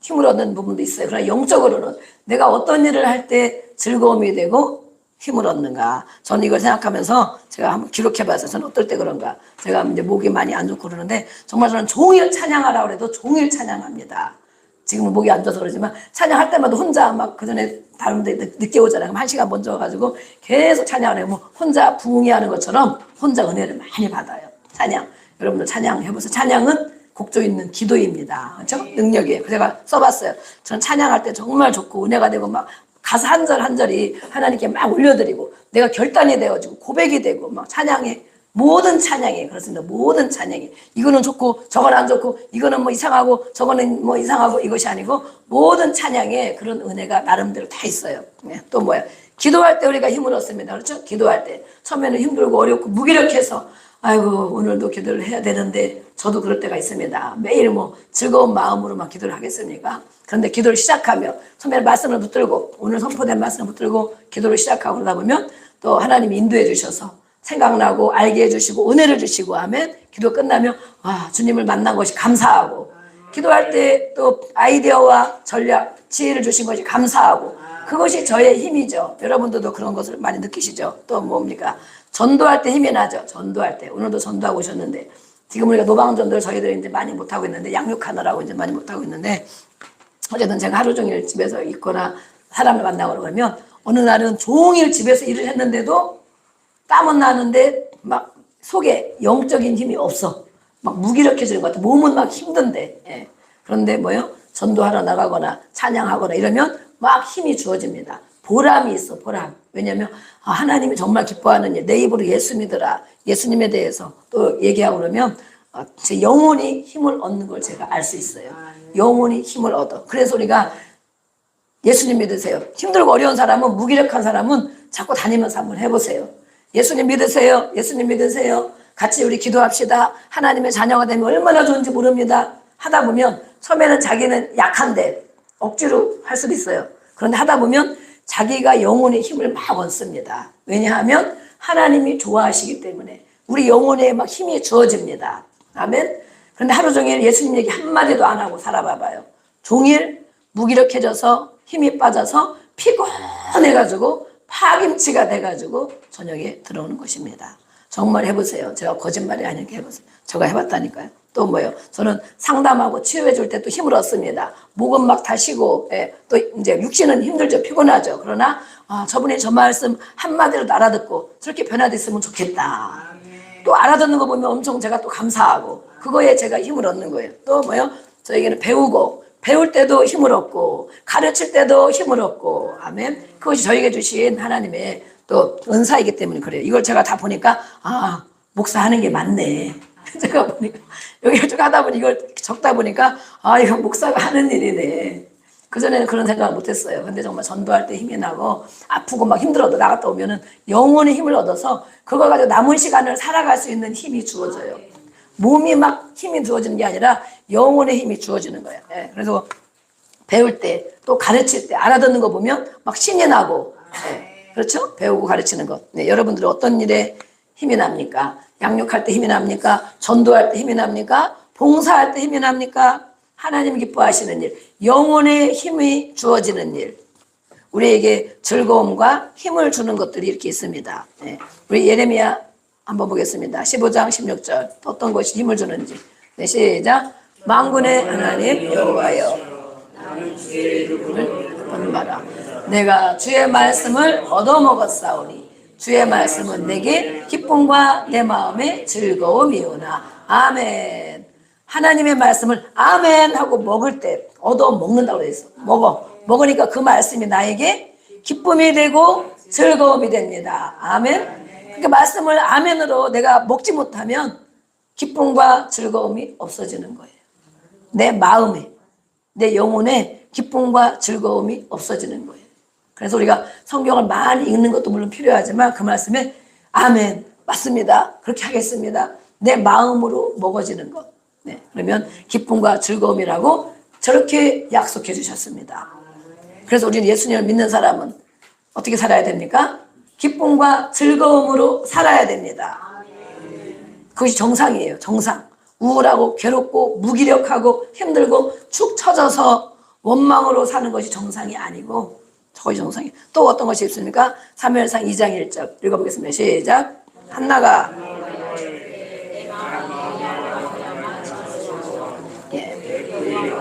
힘을 얻는 부분도 있어요. 그러나 영적으로는 내가 어떤 일을 할 때 즐거움이 되고 힘을 얻는가. 저는 이걸 생각하면서 제가 한번 기록해봤어요. 저는 어떨 때 그런가. 제가 이제 목이 많이 안 좋고 그러는데 정말 저는 종일 찬양하라고 해도 종일 찬양합니다. 지금은 목이 안 좋아서 그러지만 찬양할 때마다 혼자 막 그전에 다른 데 늦게 오잖아요. 그럼 1시간 먼저 가지고 계속 찬양을 해요. 뭐 혼자 부흥회하는 것처럼 혼자 은혜를 많이 받아요. 찬양. 여러분들 찬양해보세요. 찬양은 곡조 있는 기도입니다. 그렇죠? 능력이에요. 제가 써봤어요. 저는 찬양할 때 정말 좋고 은혜가 되고 막 가사 한 절 한 절이 하나님께 막 올려드리고 내가 결단이 되어지고 고백이 되고 막 찬양에 모든 찬양이 그렇습니다. 모든 찬양이 이거는 좋고 저건 안 좋고 이거는 뭐 이상하고 저거는 뭐 이상하고 이것이 아니고 모든 찬양에 그런 은혜가 나름대로 다 있어요. 네, 또 뭐야? 기도할 때 우리가 힘을 얻습니다. 그렇죠? 기도할 때 처음에는 힘들고 어렵고 무기력해서 아이고 오늘도 기도를 해야 되는데 저도 그럴 때가 있습니다. 매일 뭐 즐거운 마음으로만 기도를 하겠습니까? 그런데 기도를 시작하며 처음에 말씀을 붙들고 오늘 선포된 말씀을 붙들고 기도를 시작하고 그러다 보면 또 하나님이 인도해 주셔서 생각나고 알게 해주시고 은혜를 주시고 하면 기도 끝나면 와 주님을 만난 것이 감사하고 기도할 때 또 아이디어와 전략 지혜를 주신 것이 감사하고 그것이 저의 힘이죠. 여러분들도 그런 것을 많이 느끼시죠. 또 뭡니까? 전도할 때 힘이 나죠. 전도할 때 오늘도 전도하고 오셨는데 지금 우리가 노방전도를 저희들이 이제 많이 못하고 있는데 양육하느라고 이제 많이 못하고 있는데 어쨌든 제가 하루 종일 집에서 있거나 사람을 만나고 그러면 어느 날은 종일 집에서 일을 했는데도 땀은 나는데 막 속에 영적인 힘이 없어. 막 무기력해지는 것 같아. 몸은 막 힘든데. 예. 그런데 뭐요? 전도하러 나가거나 찬양하거나 이러면 막 힘이 주어집니다. 보람이 있어. 보람. 왜냐하면 하나님이 정말 기뻐하는 일. 내 입으로 예수 믿으라. 예수님에 대해서 또 얘기하고 그러면 제 영혼이 힘을 얻는 걸 제가 알 수 있어요. 영혼이 힘을 얻어. 그래서 우리가 예수님 믿으세요. 힘들고 어려운 사람은 무기력한 사람은 자꾸 다니면서 한번 해보세요. 예수님 믿으세요. 예수님 믿으세요. 같이 우리 기도합시다. 하나님의 자녀가 되면 얼마나 좋은지 모릅니다. 하다 보면 처음에는 자기는 약한데 억지로 할 수도 있어요. 그런데 하다 보면 자기가 영혼의 힘을 막 얻습니다. 왜냐하면 하나님이 좋아하시기 때문에 우리 영혼에 막 힘이 주어집니다. 아멘. 그런데 하루 종일 예수님 얘기 한마디도 안 하고 살아봐봐요. 종일 무기력해져서 힘이 빠져서 피곤해가지고 파김치가 돼가지고 저녁에 들어오는 것입니다. 정말 해보세요. 제가 거짓말이 아니니까 해보세요. 제가 해봤다니까요. 또 뭐요? 저는 상담하고 치유해 줄 때 또 힘을 얻습니다. 목은 막 다시고, 예, 또 이제 육신은 힘들죠. 피곤하죠. 그러나, 저분이 저 말씀 한마디로도 알아듣고 저렇게 변화됐으면 좋겠다. 또 알아듣는 거 보면 엄청 제가 또 감사하고, 그거에 제가 힘을 얻는 거예요. 또 뭐요? 저에게는 배우고, 배울 때도 힘을 얻고, 가르칠 때도 힘을 얻고, 아멘. 그것이 저에게 주신 하나님의 또 은사이기 때문에 그래요. 이걸 제가 다 보니까, 목사 하는 게 맞네. 제가 보니까 여기를 쭉 하다 보니 이걸 적다 보니까 이거 목사가 하는 일이네. 그전에는 그런 생각을 못했어요. 근데 정말 전도할 때 힘이 나고 아프고 막 힘들어도 나갔다 오면은 영혼의 힘을 얻어서 그걸 가지고 남은 시간을 살아갈 수 있는 힘이 주어져요. 몸이 막 힘이 주어지는 게 아니라 영혼의 힘이 주어지는 거예요. 예, 그래서 배울 때 또 가르칠 때 알아듣는 거 보면 막 신이 나고, 예, 그렇죠? 배우고 가르치는 것. 네, 여러분들은 어떤 일에 힘이 납니까? 양육할 때 힘이 납니까? 전도할 때 힘이 납니까? 봉사할 때 힘이 납니까? 하나님 기뻐하시는 일, 영혼의 힘이 주어지는 일, 우리에게 즐거움과 힘을 주는 것들이 이렇게 있습니다. 네. 우리 예레미야 한번 보겠습니다. 15장 16절 어떤 것이 힘을 주는지. 네, 시작. 만군의 하나님 여호와여, 나는 주의 이름을 본받아. 내가 주의 말씀을 얻어먹었사오니 주의 말씀은 내게 기쁨과 내 마음의 즐거움이오나. 아멘. 하나님의 말씀을 아멘 하고 먹을 때 얻어 먹는다고 그랬어. 먹으니까 그 말씀이 나에게 기쁨이 되고 즐거움이 됩니다. 아멘. 그러니까 말씀을 아멘으로 내가 먹지 못하면 기쁨과 즐거움이 없어지는 거예요. 내 마음에, 내 영혼에 기쁨과 즐거움이 없어지는 거예요. 그래서 우리가 성경을 많이 읽는 것도 물론 필요하지만 그 말씀에 아멘, 맞습니다, 그렇게 하겠습니다, 내 마음으로 먹어지는 것. 네, 그러면 기쁨과 즐거움이라고 저렇게 약속해 주셨습니다. 그래서 우리는 예수님을 믿는 사람은 어떻게 살아야 됩니까? 기쁨과 즐거움으로 살아야 됩니다. 그것이 정상이에요. 정상. 우울하고 괴롭고 무기력하고 힘들고 축 처져서 원망으로 사는 것이 정상이 아니고 저것이 정상이에요. 또 어떤 것이 있습니까? 사무엘상 2장 1절 읽어보겠습니다. 시작. 한나가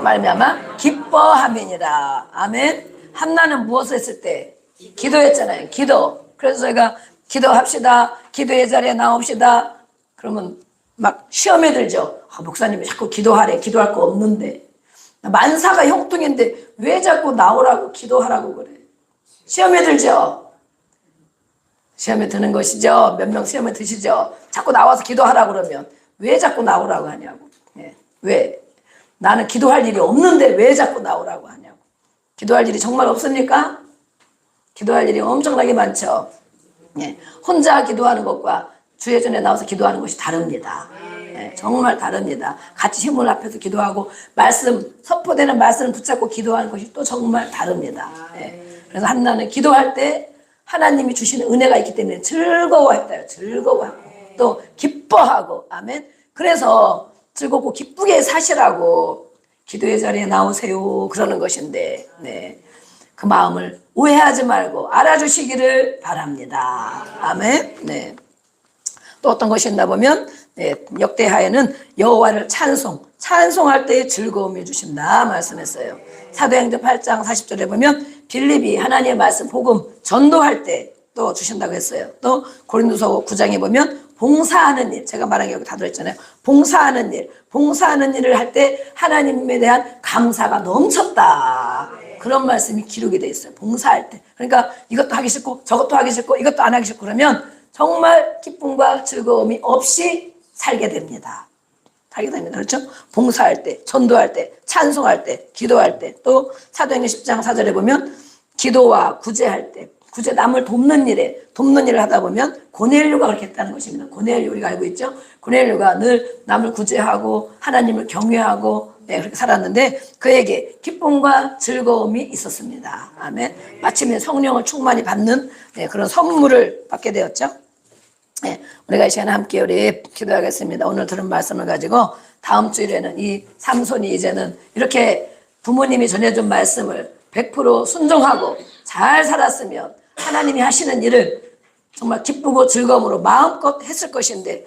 말미암아 기뻐함이니라. 아멘. 한나는 무엇을 했을 때? 기도했잖아요. 기도. 그래서 저희가 기도합시다, 기도의 자리에 나옵시다 그러면 막 시험에 들죠. 목사님이 자꾸 기도하래. 기도할 거 없는데. 만사가 형통인데 왜 자꾸 나오라고 기도하라고 그래. 시험에 들죠. 시험에 드는 것이죠. 몇 명 시험에 드시죠. 자꾸 나와서 기도하라고 그러면 왜 자꾸 나오라고 하냐고. 예. 왜? 나는 기도할 일이 없는데 왜 자꾸 나오라고 하냐고. 기도할 일이 정말 없습니까? 기도할 일이 엄청나게 많죠. 예. 혼자 기도하는 것과 주의 전에 나와서 기도하는 것이 다릅니다. 예. 정말 다릅니다. 같이 힘을 합해서 기도하고 말씀, 선포되는 말씀을 붙잡고 기도하는 것이 또 정말 다릅니다. 예. 그래서 한나는 기도할 때 하나님이 주시는 은혜가 있기 때문에 즐거워했어요. 즐거워하고 또 기뻐하고. 아멘. 그래서 즐겁고 기쁘게 사시라고 기도의 자리에 나오세요 그러는 것인데, 네, 그 마음을 오해하지 말고 알아주시기를 바랍니다. 아멘. 네. 또 어떤 것이 있나 보면, 네, 역대하에는 여호와를 찬송할 때의 즐거움을 주신다 말씀했어요. 사도행전 8장 40절에 보면 빌립이 하나님의 말씀 복음 전도할 때 또 주신다고 했어요. 또 고린도서 9장에 보면 봉사하는 일, 제가 말한 게 여기 다 들어있잖아요. 봉사하는 일을 할 때 하나님에 대한 감사가 넘쳤다. 그런 말씀이 기록이 돼 있어요. 봉사할 때. 그러니까 이것도 하기 싫고 저것도 하기 싫고 이것도 안 하기 싫고 그러면 정말 기쁨과 즐거움이 없이 살게 됩니다. 살게 됩니다. 그렇죠? 봉사할 때, 전도할 때, 찬송할 때, 기도할 때, 또 사도행전 10장 4절에 보면 기도와 구제할 때, 구제 남을 돕는 일을 하다 보면 고넬료가 그렇게 했다는 것입니다. 고넬료 우리가 알고 있죠. 고넬료가 늘 남을 구제하고 하나님을 경외하고 그렇게 살았는데 그에게 기쁨과 즐거움이 있었습니다. 아멘. 마침내 성령을 충만히 받는 그런 선물을 받게 되었죠. 우리가 이 시간에 함께 우리 기도하겠습니다. 오늘 들은 말씀을 가지고 다음 주일에는 이 삼손이 이제는 이렇게 부모님이 전해준 말씀을 100% 순종하고 잘 살았으면 하나님이 하시는 일을 정말 기쁘고 즐거움으로 마음껏 했을 것인데